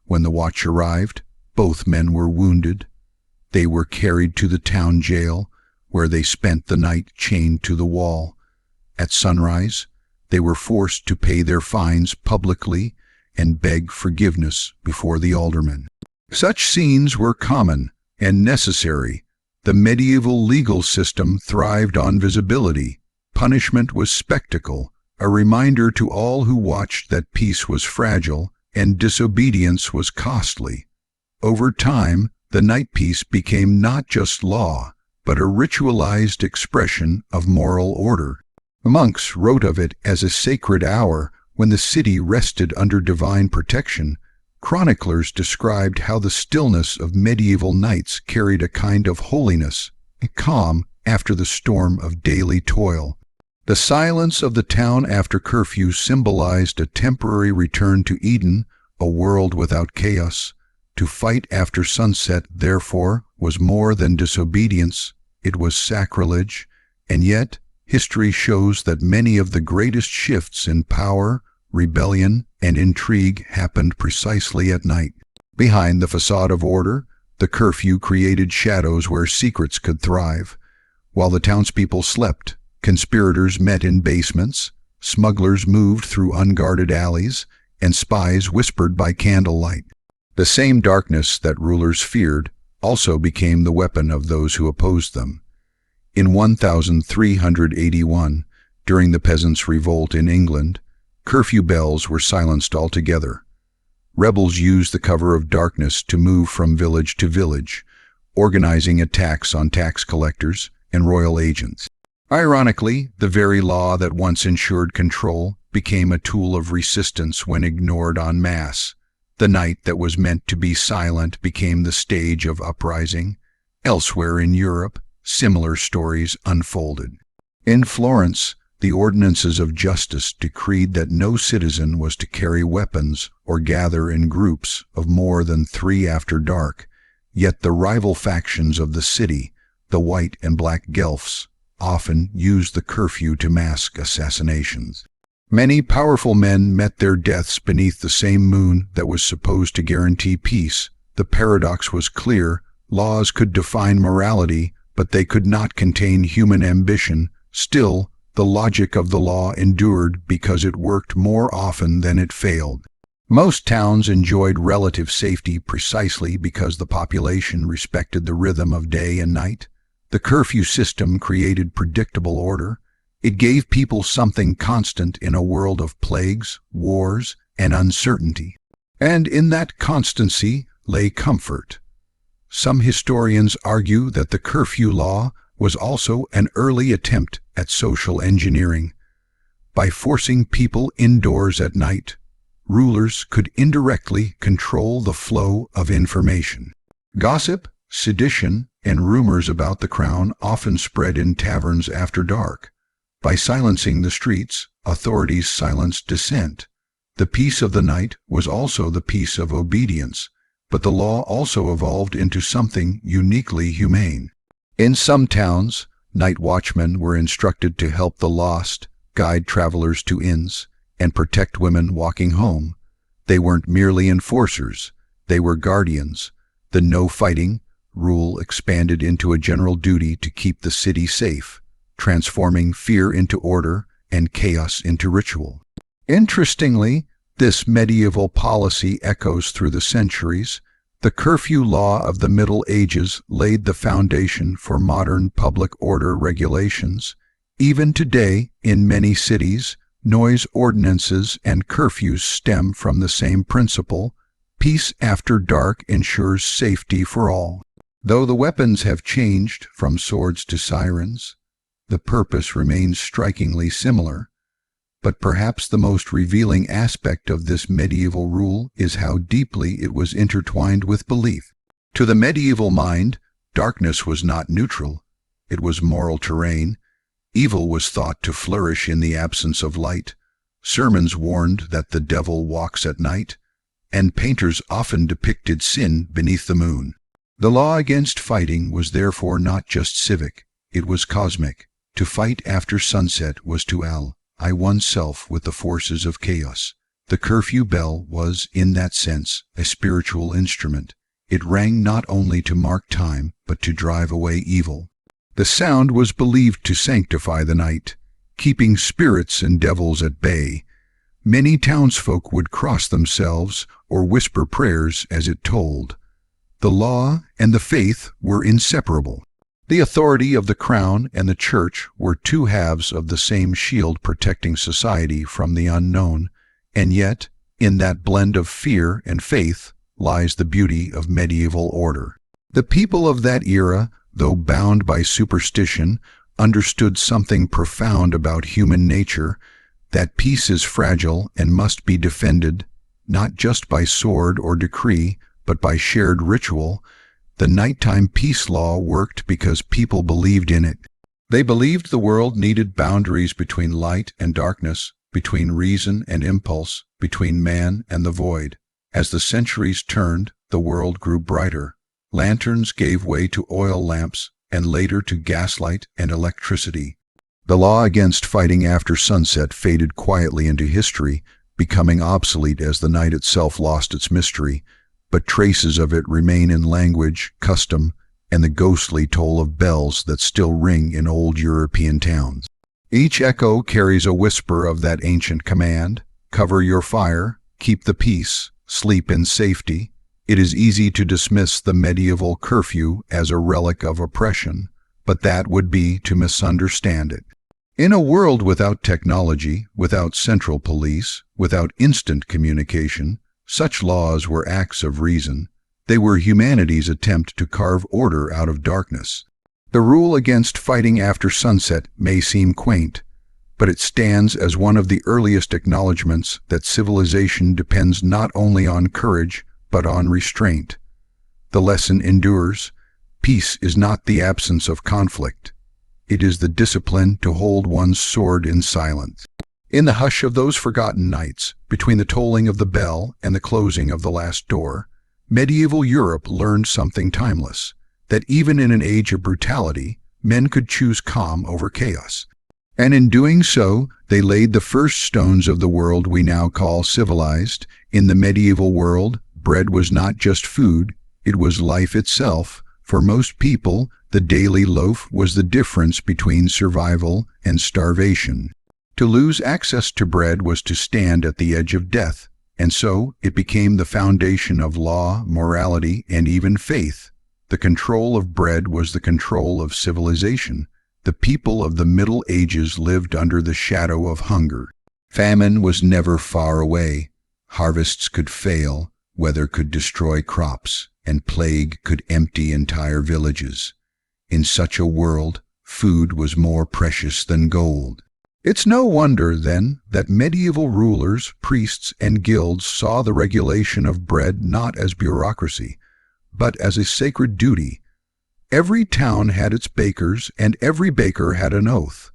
When the watch arrived, both men were wounded. They were carried to the town jail, where they spent the night chained to the wall. At sunrise, they were forced to pay their fines publicly and beg forgiveness before the aldermen. Such scenes were common and necessary. The medieval legal system thrived on visibility. Punishment was spectacle, a reminder to all who watched that peace was fragile and disobedience was costly. Over time, the night peace became not just law, but a ritualized expression of moral order. Monks wrote of it as a sacred hour when the city rested under divine protection. Chroniclers described how the stillness of medieval nights carried a kind of holiness, a calm after the storm of daily toil. The silence of the town after curfew symbolized a temporary return to Eden, a world without chaos. To fight after sunset, therefore, was more than disobedience, it was sacrilege, and yet history shows that many of the greatest shifts in power, rebellion, and intrigue happened precisely at night. Behind the facade of order, the curfew created shadows where secrets could thrive. While the townspeople slept, conspirators met in basements, smugglers moved through unguarded alleys, and spies whispered by candlelight. The same darkness that rulers feared also became the weapon of those who opposed them. In 1381, during the Peasants' Revolt in England, curfew bells were silenced altogether. Rebels used the cover of darkness to move from village to village, organizing attacks on tax collectors and royal agents. Ironically, the very law that once ensured control became a tool of resistance when ignored en masse. The night that was meant to be silent became the stage of uprising. Elsewhere in Europe, similar stories unfolded. In Florence, the ordinances of justice decreed that no citizen was to carry weapons or gather in groups of more than 3 after dark, yet the rival factions of the city, the White and Black Guelphs, often used the curfew to mask assassinations. Many powerful men met their deaths beneath the same moon that was supposed to guarantee peace. The paradox was clear: laws could define morality, but they could not contain human ambition. Still, the logic of the law endured because it worked more often than it failed. Most towns enjoyed relative safety precisely because the population respected the rhythm of day and night. The curfew system created predictable order. It gave people something constant in a world of plagues, wars, and uncertainty. And in that constancy lay comfort. Some historians argue that the curfew law was also an early attempt at social engineering. By forcing people indoors at night, rulers could indirectly control the flow of information. Gossip, sedition, and rumors about the crown often spread in taverns after dark. By silencing the streets, authorities silenced dissent. The peace of the night was also the peace of obedience, but the law also evolved into something uniquely humane. In some towns, night watchmen were instructed to help the lost, guide travelers to inns, and protect women walking home. They weren't merely enforcers, they were guardians. The no fighting rule expanded into a general duty to keep the city safe, transforming fear into order and chaos into ritual. Interestingly, this medieval policy echoes through the centuries. The curfew law of the Middle Ages laid the foundation for modern public order regulations. Even today, in many cities, noise ordinances and curfews stem from the same principle. Peace after dark ensures safety for all. Though the weapons have changed from swords to sirens, the purpose remains strikingly similar. But perhaps the most revealing aspect of this medieval rule is how deeply it was intertwined with belief. To the medieval mind, darkness was not neutral. It was moral terrain. Evil was thought to flourish in the absence of light. Sermons warned that the devil walks at night, and painters often depicted sin beneath the moon. The law against fighting was therefore not just civic, it was cosmic. To fight after sunset was to ally oneself with the forces of chaos. The curfew bell was, in that sense, a spiritual instrument. It rang not only to mark time, but to drive away evil. The sound was believed to sanctify the night, keeping spirits and devils at bay. Many townsfolk would cross themselves or whisper prayers as it tolled. The law and the faith were inseparable. The authority of the crown and the church were two halves of the same shield protecting society from the unknown, and yet, in that blend of fear and faith lies the beauty of medieval order. The people of that era, though bound by superstition, understood something profound about human nature, that peace is fragile and must be defended, not just by sword or decree, but by shared ritual. The nighttime peace law worked because people believed in it. They believed the world needed boundaries between light and darkness, between reason and impulse, between man and the void. As the centuries turned, the world grew brighter. Lanterns gave way to oil lamps, and later to gaslight and electricity. The law against fighting after sunset faded quietly into history, becoming obsolete as the night itself lost its mystery, but traces of it remain in language, custom, and the ghostly toll of bells that still ring in old European towns. Each echo carries a whisper of that ancient command: cover your fire, keep the peace, sleep in safety. It is easy to dismiss the medieval curfew as a relic of oppression, but that would be to misunderstand it. In a world without technology, without central police, without instant communication, such laws were acts of reason. They were humanity's attempt to carve order out of darkness. The rule against fighting after sunset may seem quaint, but it stands as one of the earliest acknowledgments that civilization depends not only on courage, but on restraint. The lesson endures. Peace is not the absence of conflict. It is the discipline to hold one's sword in silence. In the hush of those forgotten nights, between the tolling of the bell and the closing of the last door, medieval Europe learned something timeless, that even in an age of brutality, men could choose calm over chaos. And in doing so, they laid the first stones of the world we now call civilized. In the medieval world, bread was not just food, it was life itself. For most people, the daily loaf was the difference between survival and starvation. To lose access to bread was to stand at the edge of death, and so it became the foundation of law, morality, and even faith. The control of bread was the control of civilization. The people of the Middle Ages lived under the shadow of hunger. Famine was never far away. Harvests could fail, weather could destroy crops, and plague could empty entire villages. In such a world, food was more precious than gold. It's no wonder, then, that medieval rulers, priests, and guilds saw the regulation of bread not as bureaucracy, but as a sacred duty. Every town had its bakers, and every baker had an oath.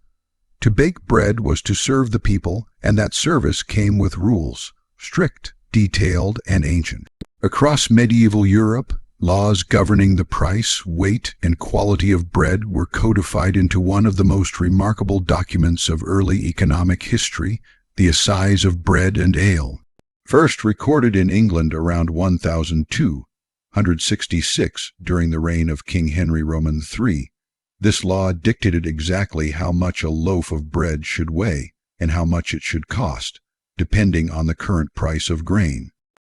To bake bread was to serve the people, and that service came with rules, strict, detailed, and ancient. Across medieval Europe, laws governing the price, weight, and quality of bread were codified into one of the most remarkable documents of early economic history, the Assize of Bread and Ale. First recorded in England around 1266 during the reign of King Henry Roman III, this law dictated exactly how much a loaf of bread should weigh and how much it should cost, depending on the current price of grain.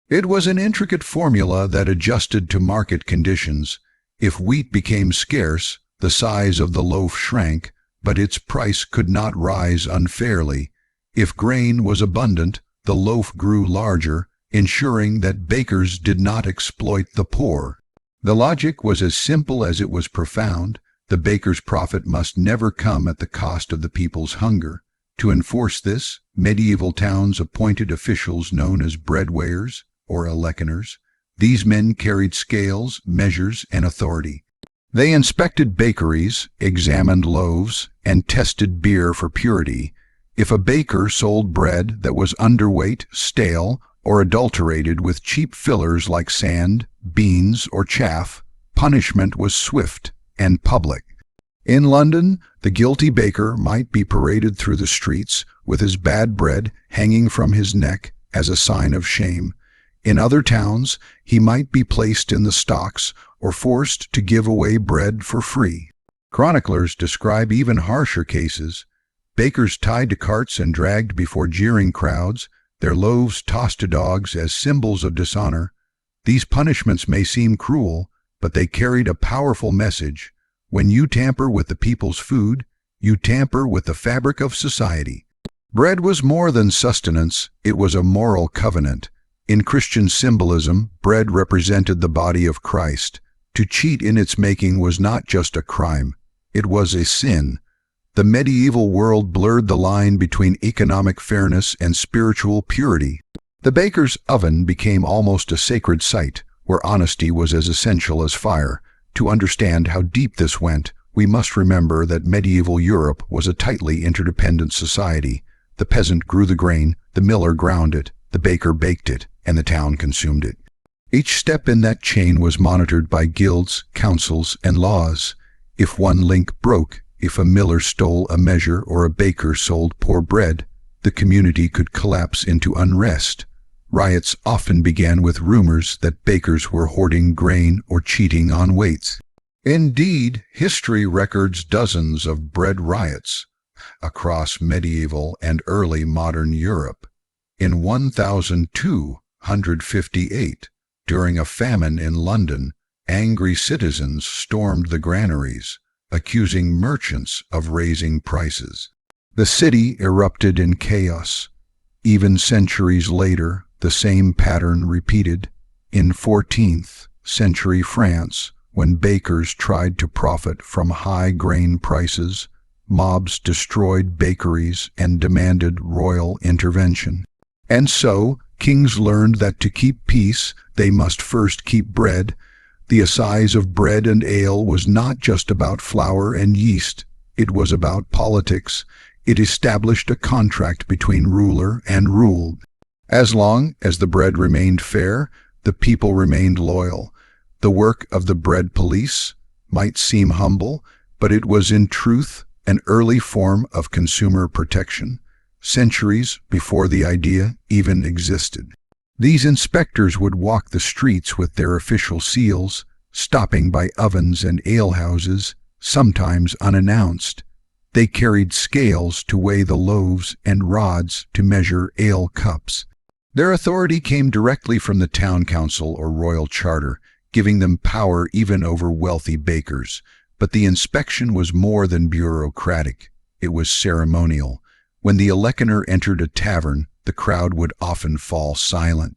It was an intricate formula that adjusted to market conditions. If wheat became scarce, the size of the loaf shrank, but its price could not rise unfairly. If grain was abundant, the loaf grew larger, ensuring that bakers did not exploit the poor. The logic was as simple as it was profound. The baker's profit must never come at the cost of the people's hunger. To enforce this, medieval towns appointed officials known as bread-weighers, or electioners. These men carried scales, measures, and authority. They inspected bakeries, examined loaves, and tested beer for purity. If a baker sold bread that was underweight, stale, or adulterated with cheap fillers like sand, beans, or chaff, punishment was swift and public. In London, the guilty baker might be paraded through the streets with his bad bread hanging from his neck as a sign of shame. In other towns, he might be placed in the stocks or forced to give away bread for free. Chroniclers describe even harsher cases: bakers tied to carts and dragged before jeering crowds, their loaves tossed to dogs as symbols of dishonor. These punishments may seem cruel, but they carried a powerful message. When you tamper with the people's food, you tamper with the fabric of society. Bread was more than sustenance, it was a moral covenant. In Christian symbolism, bread represented the body of Christ. To cheat in its making was not just a crime, it was a sin. The medieval world blurred the line between economic fairness and spiritual purity. The baker's oven became almost a sacred site, where honesty was as essential as fire. To understand how deep this went, we must remember that medieval Europe was a tightly interdependent society. The peasant grew the grain, the miller ground it, the baker baked it, and the town consumed it. Each step in that chain was monitored by guilds, councils, and laws. If one link broke, if a miller stole a measure or a baker sold poor bread, the community could collapse into unrest. Riots often began with rumors that bakers were hoarding grain or cheating on weights. Indeed, history records dozens of bread riots across medieval and early modern Europe. In 1258, during a famine in London, angry citizens stormed the granaries, accusing merchants of raising prices. The city erupted in chaos. Even centuries later, the same pattern repeated. In 14th century France, when bakers tried to profit from high grain prices, mobs destroyed bakeries and demanded royal intervention. And so, kings learned that to keep peace, they must first keep bread. The assize of bread and ale was not just about flour and yeast. It was about politics. It established a contract between ruler and ruled. As long as the bread remained fair, the people remained loyal. The work of the bread police might seem humble, but it was in truth an early form of consumer protection, centuries before the idea even existed. These inspectors would walk the streets with their official seals, stopping by ovens and alehouses, sometimes unannounced. They carried scales to weigh the loaves and rods to measure ale cups. Their authority came directly from the town council or royal charter, giving them power even over wealthy bakers. But the inspection was more than bureaucratic. It was ceremonial. When the electioner entered a tavern, the crowd would often fall silent.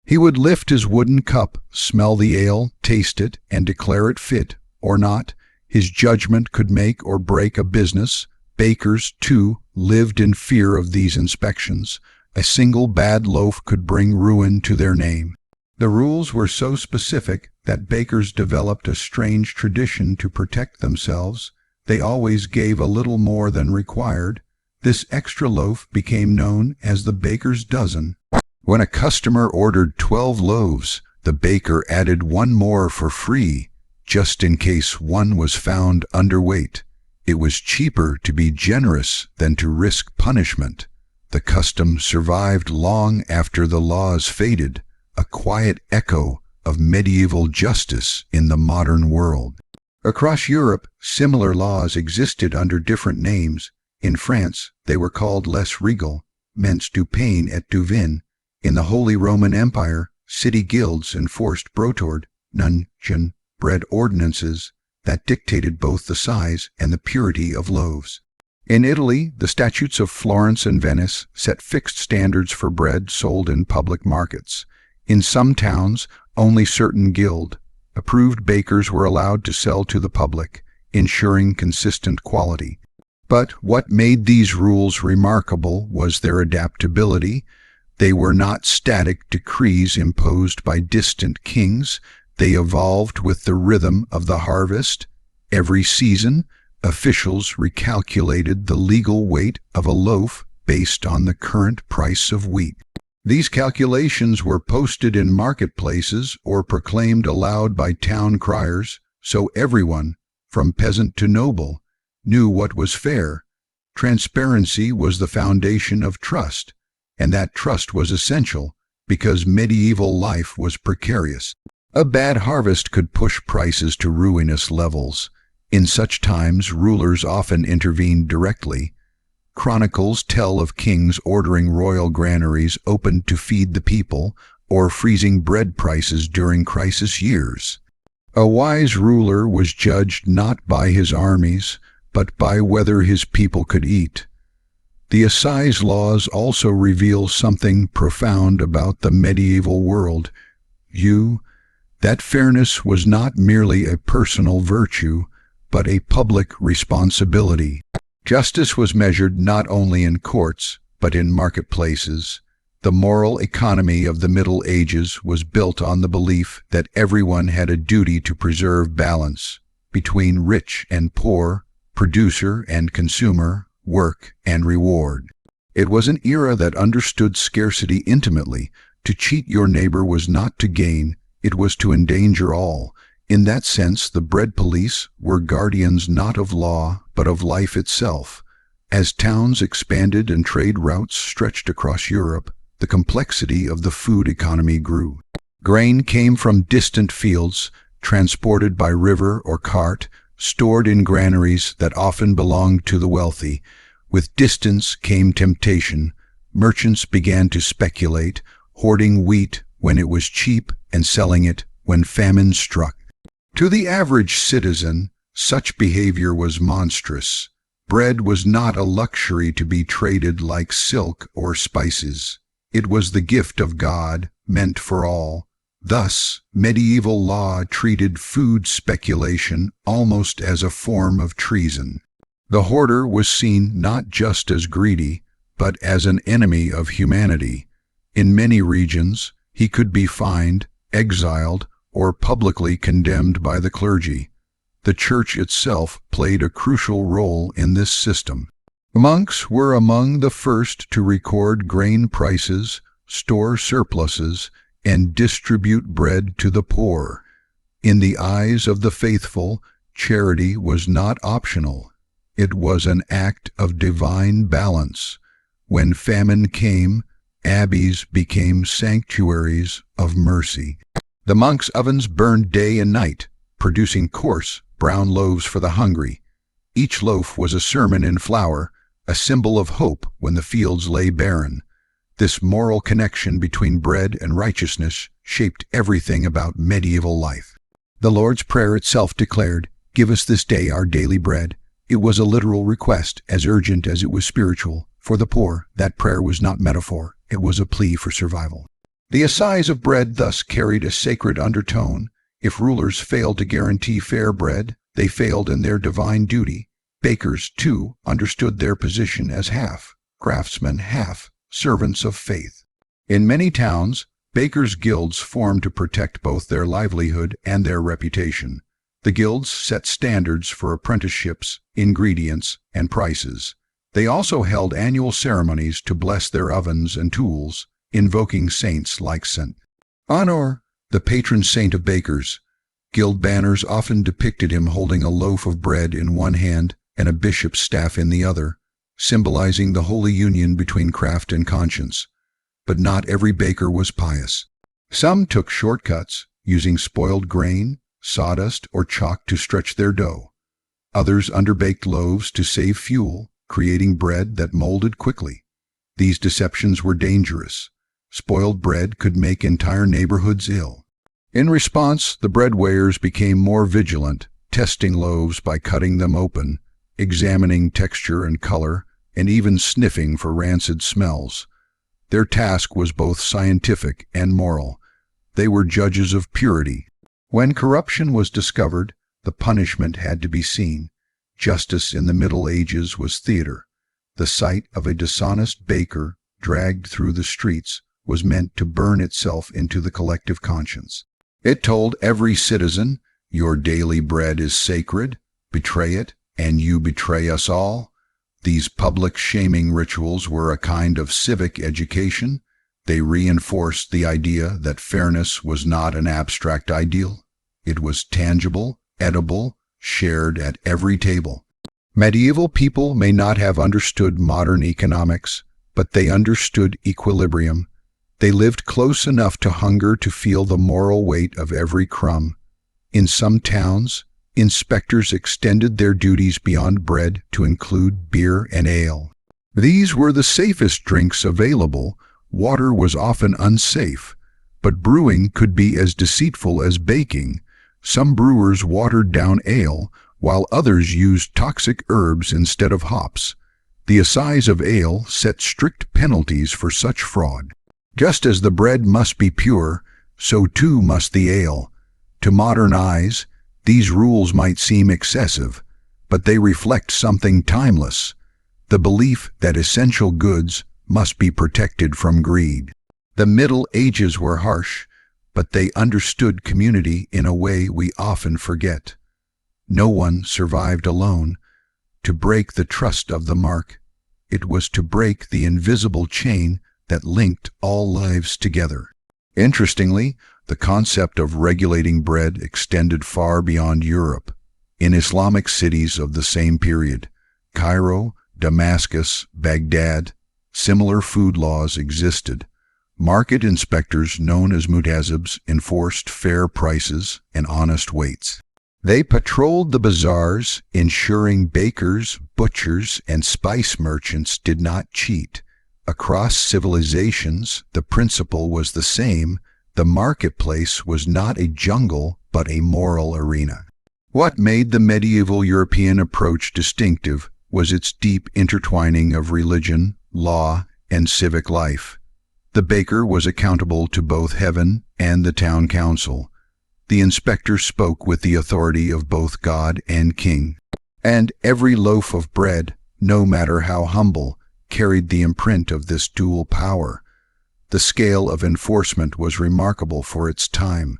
He would lift his wooden cup, smell the ale, taste it, and declare it fit or not. His judgment could make or break a business. Bakers, too, lived in fear of these inspections. A single bad loaf could bring ruin to their name. The rules were so specific that bakers developed a strange tradition to protect themselves. They always gave a little more than required. This extra loaf became known as the baker's dozen. When a customer ordered 12 loaves, the baker added one more for free, just in case one was found underweight. It was cheaper to be generous than to risk punishment. The custom survived long after the laws faded, a quiet echo of medieval justice in the modern world. Across Europe, similar laws existed under different names. In France, they were called les regal, mens du pain et du vin. In the Holy Roman Empire, city guilds enforced brotord, nuncheon, bread ordinances that dictated both the size and the purity of loaves. In Italy, the statutes of Florence and Venice set fixed standards for bread sold in public markets. In some towns, only certain guild-approved bakers were allowed to sell to the public, ensuring consistent quality. But what made these rules remarkable was their adaptability. They were not static decrees imposed by distant kings. They evolved with the rhythm of the harvest. Every season, officials recalculated the legal weight of a loaf based on the current price of wheat. These calculations were posted in marketplaces or proclaimed aloud by town criers, so everyone, from peasant to noble, knew what was fair. Transparency was the foundation of trust, and that trust was essential because medieval life was precarious. A bad harvest could push prices to ruinous levels. In such times, rulers often intervened directly. Chronicles tell of kings ordering royal granaries opened to feed the people or freezing bread prices during crisis years. A wise ruler was judged not by his armies, but by whether his people could eat. The assize laws also reveal something profound about the medieval world. That fairness was not merely a personal virtue, but a public responsibility. Justice was measured not only in courts, but in marketplaces. The moral economy of the Middle Ages was built on the belief that everyone had a duty to preserve balance between rich and poor, producer and consumer, work and reward. It was an era that understood scarcity intimately. To cheat your neighbor was not to gain, it was to endanger all. In that sense, the bread police were guardians not of law, but of life itself. As towns expanded and trade routes stretched across Europe, the complexity of the food economy grew. Grain came from distant fields, transported by river or cart, stored in granaries that often belonged to the wealthy. With distance came temptation. Merchants began to speculate, hoarding wheat when it was cheap and selling it when famine struck. To the average citizen, such behavior was monstrous. Bread was not a luxury to be traded like silk or spices. It was the gift of God, meant for all. Thus, medieval law treated food speculation almost as a form of treason. The hoarder was seen not just as greedy, but as an enemy of humanity. In many regions, he could be fined, exiled, or publicly condemned by the clergy. The church itself played a crucial role in this system. Monks were among the first to record grain prices, store surpluses, and distribute bread to the poor. In the eyes of the faithful, charity was not optional. It was an act of divine balance. When famine came, abbeys became sanctuaries of mercy. The monks' ovens burned day and night, producing coarse, brown loaves for the hungry. Each loaf was a sermon in flour, a symbol of hope when the fields lay barren. This moral connection between bread and righteousness shaped everything about medieval life. The Lord's Prayer itself declared, "Give us this day our daily bread." It was a literal request, as urgent as it was spiritual. For the poor, that prayer was not metaphor, it was a plea for survival. The assize of bread thus carried a sacred undertone. If rulers failed to guarantee fair bread, they failed in their divine duty. Bakers, too, understood their position as half craftsmen, half servants of faith. In many towns, bakers' guilds formed to protect both their livelihood and their reputation. The guilds set standards for apprenticeships, ingredients, and prices. They also held annual ceremonies to bless their ovens and tools, invoking saints like St. Honor, the patron saint of bakers. Guild banners often depicted him holding a loaf of bread in one hand and a bishop's staff in the other, symbolizing the holy union between craft and conscience. But not every baker was pious. Some took shortcuts, using spoiled grain, sawdust, or chalk to stretch their dough. Others underbaked loaves to save fuel, creating bread that molded quickly. These deceptions were dangerous. Spoiled bread could make entire neighborhoods ill. In response, the bread weighers became more vigilant, testing loaves by cutting them open, examining texture and color, and even sniffing for rancid smells. Their task was both scientific and moral. They were judges of purity. When corruption was discovered, the punishment had to be seen. Justice in the Middle Ages was theater. The sight of a dishonest baker dragged through the streets was meant to burn itself into the collective conscience. It told every citizen, "Your daily bread is sacred. Betray it, and you betray us all." These public shaming rituals were a kind of civic education. They reinforced the idea that fairness was not an abstract ideal. It was tangible, edible, shared at every table. Medieval people may not have understood modern economics, but they understood equilibrium. They lived close enough to hunger to feel the moral weight of every crumb. In some towns, inspectors extended their duties beyond bread to include beer and ale. These were the safest drinks available. Water was often unsafe, but brewing could be as deceitful as baking. Some brewers watered down ale, while others used toxic herbs instead of hops. The assize of ale set strict penalties for such fraud. Just as the bread must be pure, so too must the ale. To modern eyes, these rules might seem excessive, but they reflect something timeless: the belief that essential goods must be protected from greed. The Middle Ages were harsh, but they understood community in a way we often forget. No one survived alone. To break the trust of the mark, it was to break the invisible chain that linked all lives together. Interestingly, the concept of regulating bread extended far beyond Europe. In Islamic cities of the same period, Cairo, Damascus, Baghdad, similar food laws existed. Market inspectors known as muhtazibs enforced fair prices and honest weights. They patrolled the bazaars, ensuring bakers, butchers, and spice merchants did not cheat. Across civilizations, the principle was the same. The marketplace was not a jungle, but a moral arena. What made the medieval European approach distinctive was its deep intertwining of religion, law, and civic life. The baker was accountable to both heaven and the town council. The inspector spoke with the authority of both God and king. And every loaf of bread, no matter how humble, carried the imprint of this dual power. The scale of enforcement was remarkable for its time.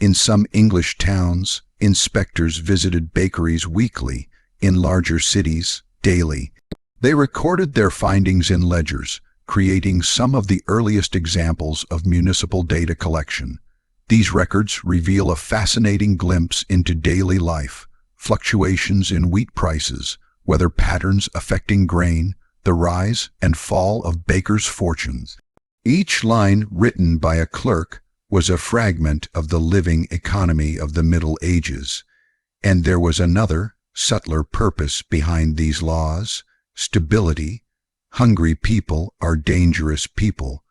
In some English towns, inspectors visited bakeries weekly, in larger cities, daily. They recorded their findings in ledgers, creating some of the earliest examples of municipal data collection. These records reveal a fascinating glimpse into daily life, fluctuations in wheat prices, weather patterns affecting grain, the rise and fall of bakers' fortunes. Each line written by a clerk was a fragment of the living economy of the Middle Ages, and there was another, subtler purpose behind these laws: stability. Hungry people are dangerous people.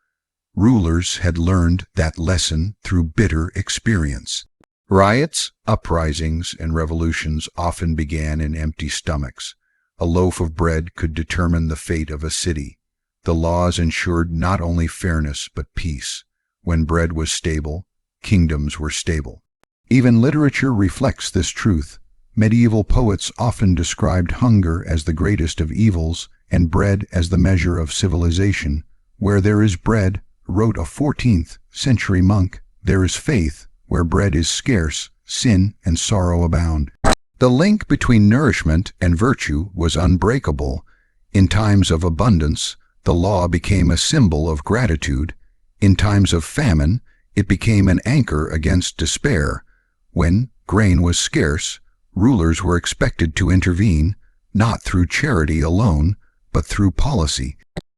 Rulers had learned that lesson through bitter experience. Riots, uprisings, and revolutions often began in empty stomachs. A loaf of bread could determine the fate of a city. The laws ensured not only fairness but peace. When bread was stable, kingdoms were stable. Even literature reflects this truth. Medieval poets often described hunger as the greatest of evils and bread as the measure of civilization. Where there is bread, wrote a 14th century monk, there is faith. Where bread is scarce, sin and sorrow abound. The link between nourishment and virtue was unbreakable. In times of abundance, the law became a symbol of gratitude. In times of famine, it became an anchor against despair. When grain was scarce, rulers were expected to intervene, not through charity alone, but through policy.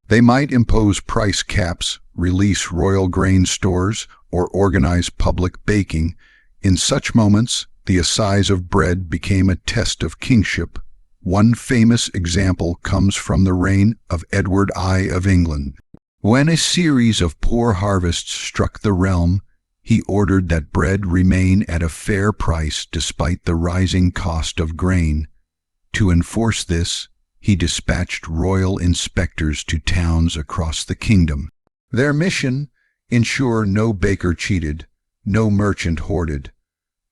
They might impose price caps, release royal grain stores, or organize public baking. In such moments, the assize of bread became a test of kingship. One famous example comes from the reign of Edward I of England. When a series of poor harvests struck the realm, he ordered that bread remain at a fair price despite the rising cost of grain. To enforce this, he dispatched royal inspectors to towns across the kingdom. Their mission: ensure no baker cheated, no merchant hoarded.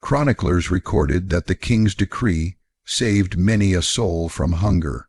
Chroniclers recorded that the king's decree saved many a soul from hunger.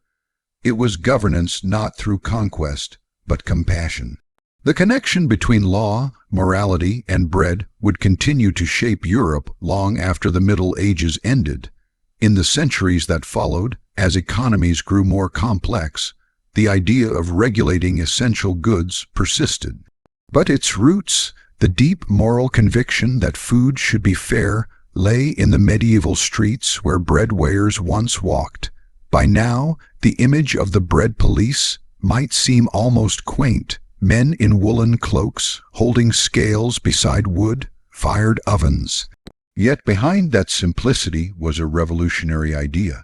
It was governance not through conquest, but compassion. The connection between law, morality, and bread would continue to shape Europe long after the Middle Ages ended. In the centuries that followed, as economies grew more complex, the idea of regulating essential goods persisted. But its roots, the deep moral conviction that food should be fair, lay in the medieval streets where bread weighers once walked. By now, the image of the bread police might seem almost quaint: men in woolen cloaks, holding scales beside wood-fired ovens. Yet behind that simplicity was a revolutionary idea,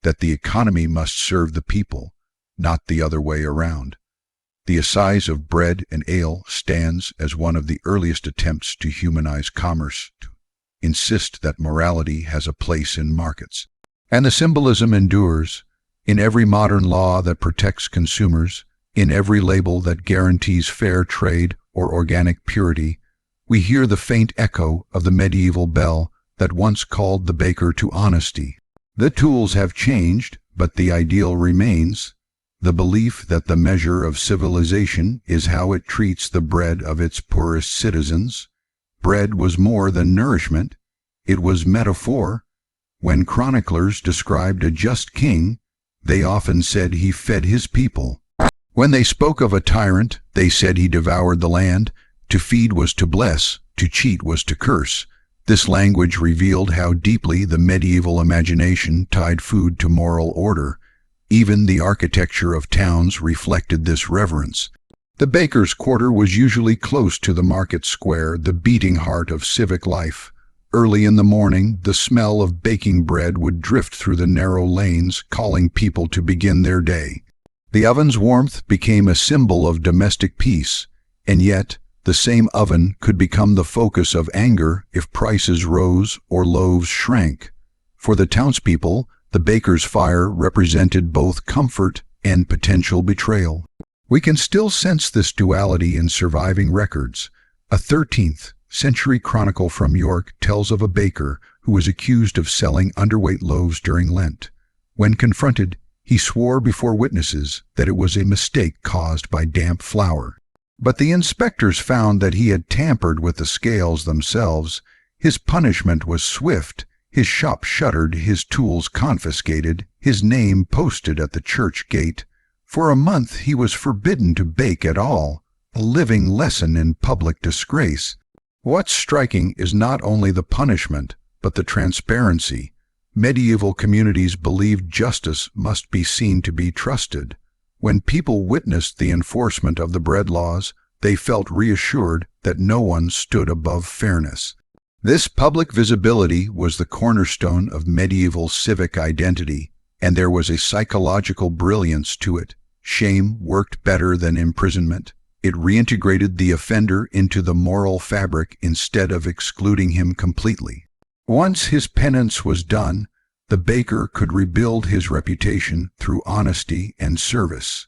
that the economy must serve the people, not the other way around. The assize of bread and ale stands as one of the earliest attempts to humanize commerce, to insist that morality has a place in markets. And the symbolism endures. In every modern law that protects consumers, in every label that guarantees fair trade or organic purity, we hear the faint echo of the medieval bell that once called the baker to honesty. The tools have changed, but the ideal remains. the belief that the measure of civilization is how it treats the bread of its poorest citizens. Bread was more than nourishment, it was metaphor. When chroniclers described a just king, they often said he fed his people. When they spoke of a tyrant, they said he devoured the land. To feed was to bless, to cheat was to curse. This language revealed how deeply the medieval imagination tied food to moral order. Even the architecture of towns reflected this reverence. The baker's quarter was usually close to the market square, the beating heart of civic life. Early in the morning, the smell of baking bread would drift through the narrow lanes, calling people to begin their day. The oven's warmth became a symbol of domestic peace, and yet the same oven could become the focus of anger if prices rose or loaves shrank. For the townspeople, the baker's fire represented both comfort and potential betrayal. We can still sense this duality in surviving records. A 13th century chronicle from York tells of a baker who was accused of selling underweight loaves during Lent. When confronted, he swore before witnesses that it was a mistake caused by damp flour. But the inspectors found that he had tampered with the scales themselves. His punishment was swift. His shop shuttered, his tools confiscated, his name posted at the church gate. For a month he was forbidden to bake at all, a living lesson in public disgrace. What's striking is not only the punishment, but the transparency. Medieval communities believed justice must be seen to be trusted. When people witnessed the enforcement of the bread laws, they felt reassured that no one stood above fairness. This public visibility was the cornerstone of medieval civic identity, and there was a psychological brilliance to it. Shame worked better than imprisonment. It reintegrated the offender into the moral fabric instead of excluding him completely. Once his penance was done, the baker could rebuild his reputation through honesty and service.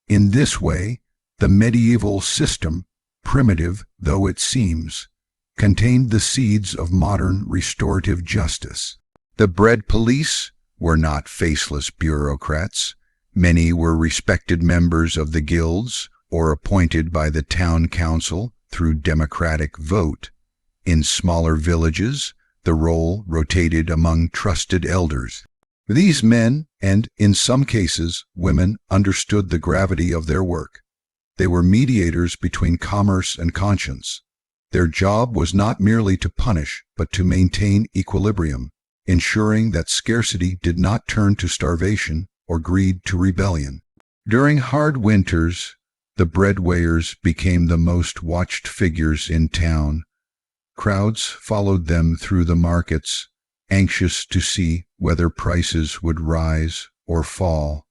In this way, the medieval system, primitive though it seems, contained the seeds of modern restorative justice. The bread police were not faceless bureaucrats. Many were respected members of the guilds or appointed by the town council through democratic vote. In smaller villages, the role rotated among trusted elders. These men, and in some cases women, understood the gravity of their work. They were mediators between commerce and conscience. Their job was not merely to punish, but to maintain equilibrium, ensuring that scarcity did not turn to starvation or greed to rebellion. During hard winters, the bread weighers became the most watched figures in town. Crowds followed them through the markets, anxious to see whether prices would rise or fall.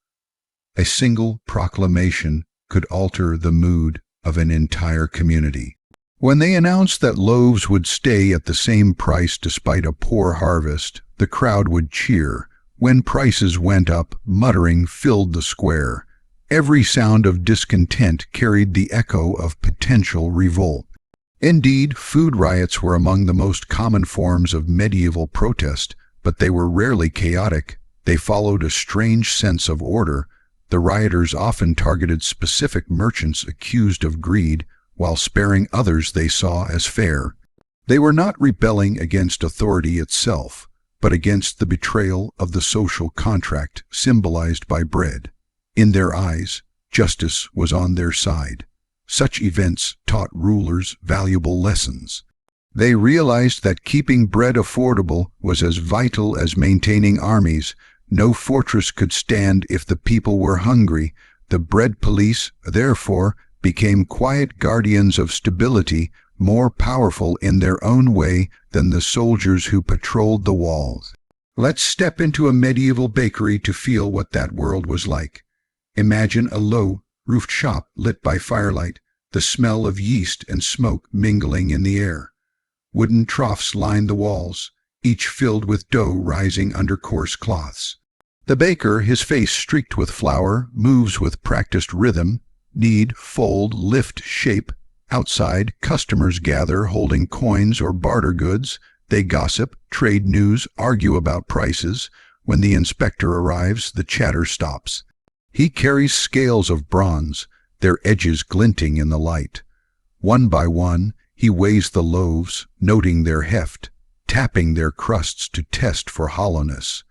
A single proclamation could alter the mood of an entire community. When they announced that loaves would stay at the same price despite a poor harvest, the crowd would cheer. When prices went up, muttering filled the square. Every sound of discontent carried the echo of potential revolt. Indeed, food riots were among the most common forms of medieval protest, but they were rarely chaotic. They followed a strange sense of order. The rioters often targeted specific merchants accused of greed, while sparing others they saw as fair. They were not rebelling against authority itself, but against the betrayal of the social contract symbolized by bread. In their eyes, justice was on their side. Such events taught rulers valuable lessons. They realized that keeping bread affordable was as vital as maintaining armies. No fortress could stand if the people were hungry. The bread police, therefore, became quiet guardians of stability, more powerful in their own way than the soldiers who patrolled the walls. Let's step into a medieval bakery to feel what that world was like. Imagine a low, roofed shop lit by firelight, the smell of yeast and smoke mingling in the air. Wooden troughs lined the walls, each filled with dough rising under coarse cloths. The baker, his face streaked with flour, moves with practiced rhythm, knead, fold, lift, shape. Outside, customers gather holding coins or barter goods. They gossip, trade news, argue about prices. When the inspector arrives, the chatter stops. He carries scales of bronze, their edges glinting in the light. One by one, he weighs the loaves, noting their heft, tapping their crusts to test for hollowness.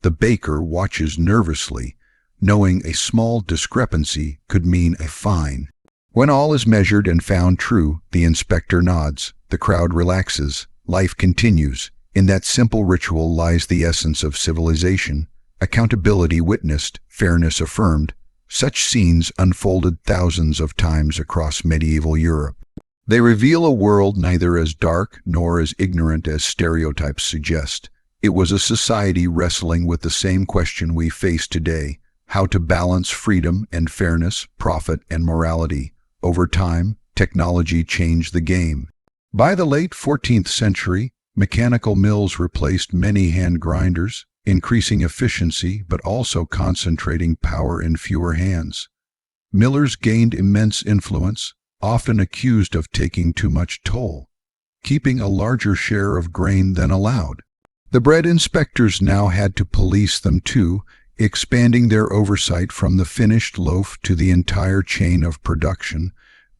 The baker watches nervously, knowing a small discrepancy could mean a fine. When all is measured and found true, the inspector nods, the crowd relaxes, life continues. In that simple ritual lies the essence of civilization. Accountability witnessed, fairness affirmed. Such scenes unfolded thousands of times across medieval Europe. They reveal a world neither as dark nor as ignorant as stereotypes suggest. It was a society wrestling with the same question we face today: how to balance freedom and fairness, profit and morality. Over time, technology changed the game. By the late 14th century, mechanical mills replaced many hand grinders, increasing efficiency but also concentrating power in fewer hands. Millers gained immense influence, often accused of taking too much toll, keeping a larger share of grain than allowed. The bread inspectors now had to police them too, expanding their oversight from the finished loaf to the entire chain of production.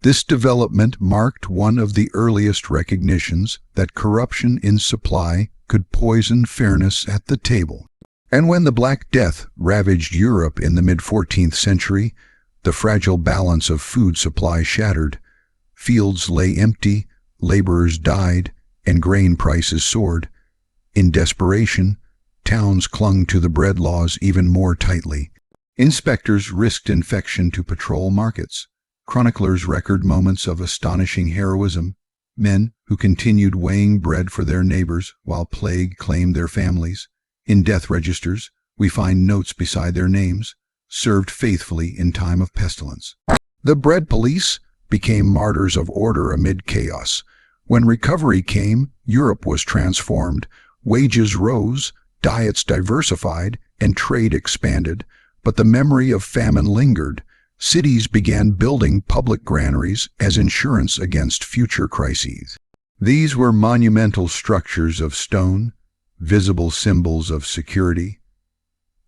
This development marked one of the earliest recognitions that corruption in supply could poison fairness at the table. And when the Black Death ravaged Europe in the mid-14th century, the fragile balance of food supply shattered. Fields lay empty, laborers died, and grain prices soared. In desperation, towns clung to the bread laws even more tightly. Inspectors risked infection to patrol markets. Chroniclers record moments of astonishing heroism, men who continued weighing bread for their neighbors while plague claimed their families. In death registers, we find notes beside their names, served faithfully in time of pestilence. The bread police became martyrs of order amid chaos. When recovery came, Europe was transformed. Wages rose, diets diversified, and trade expanded, but the memory of famine lingered. Cities began building public granaries as insurance against future crises. These were monumental structures of stone, visible symbols of security.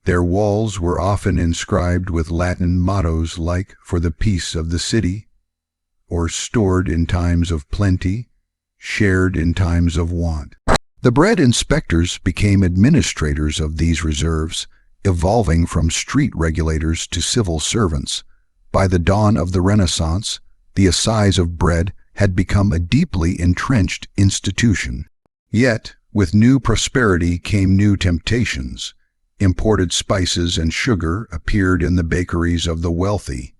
Their walls were often inscribed with Latin mottos like "For the peace of the city," or "Stored in times of plenty, shared in times of want." The bread inspectors became administrators of these reserves, evolving from street regulators to civil servants. By the dawn of the Renaissance, the assize of bread had become a deeply entrenched institution. Yet, with new prosperity came new temptations. Imported spices and sugar appeared in the bakeries of the wealthy.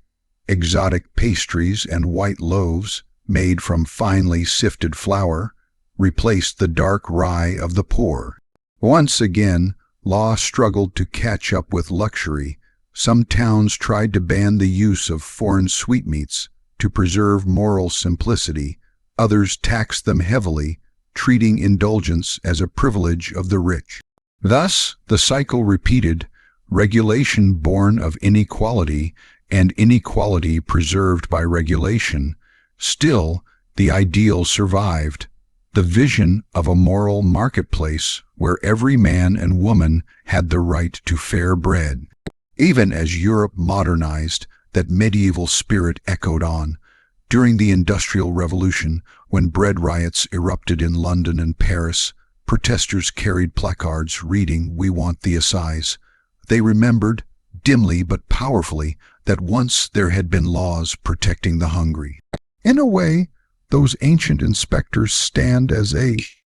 Exotic pastries and white loaves, made from finely sifted flour, replaced the dark rye of the poor. Once again, law struggled to catch up with luxury. Some towns tried to ban the use of foreign sweetmeats to preserve moral simplicity. Others taxed them heavily, treating indulgence as a privilege of the rich. Thus, the cycle repeated, regulation born of inequality and inequality preserved by regulation. Still, the ideal survived, the vision of a moral marketplace where every man and woman had the right to fair bread. Even as Europe modernized, that medieval spirit echoed on. During the Industrial Revolution, when bread riots erupted in London and Paris, protesters carried placards reading, "We want the assize." They remembered, dimly but powerfully, that once there had been laws protecting the hungry. In a way, those ancient inspectors stand as a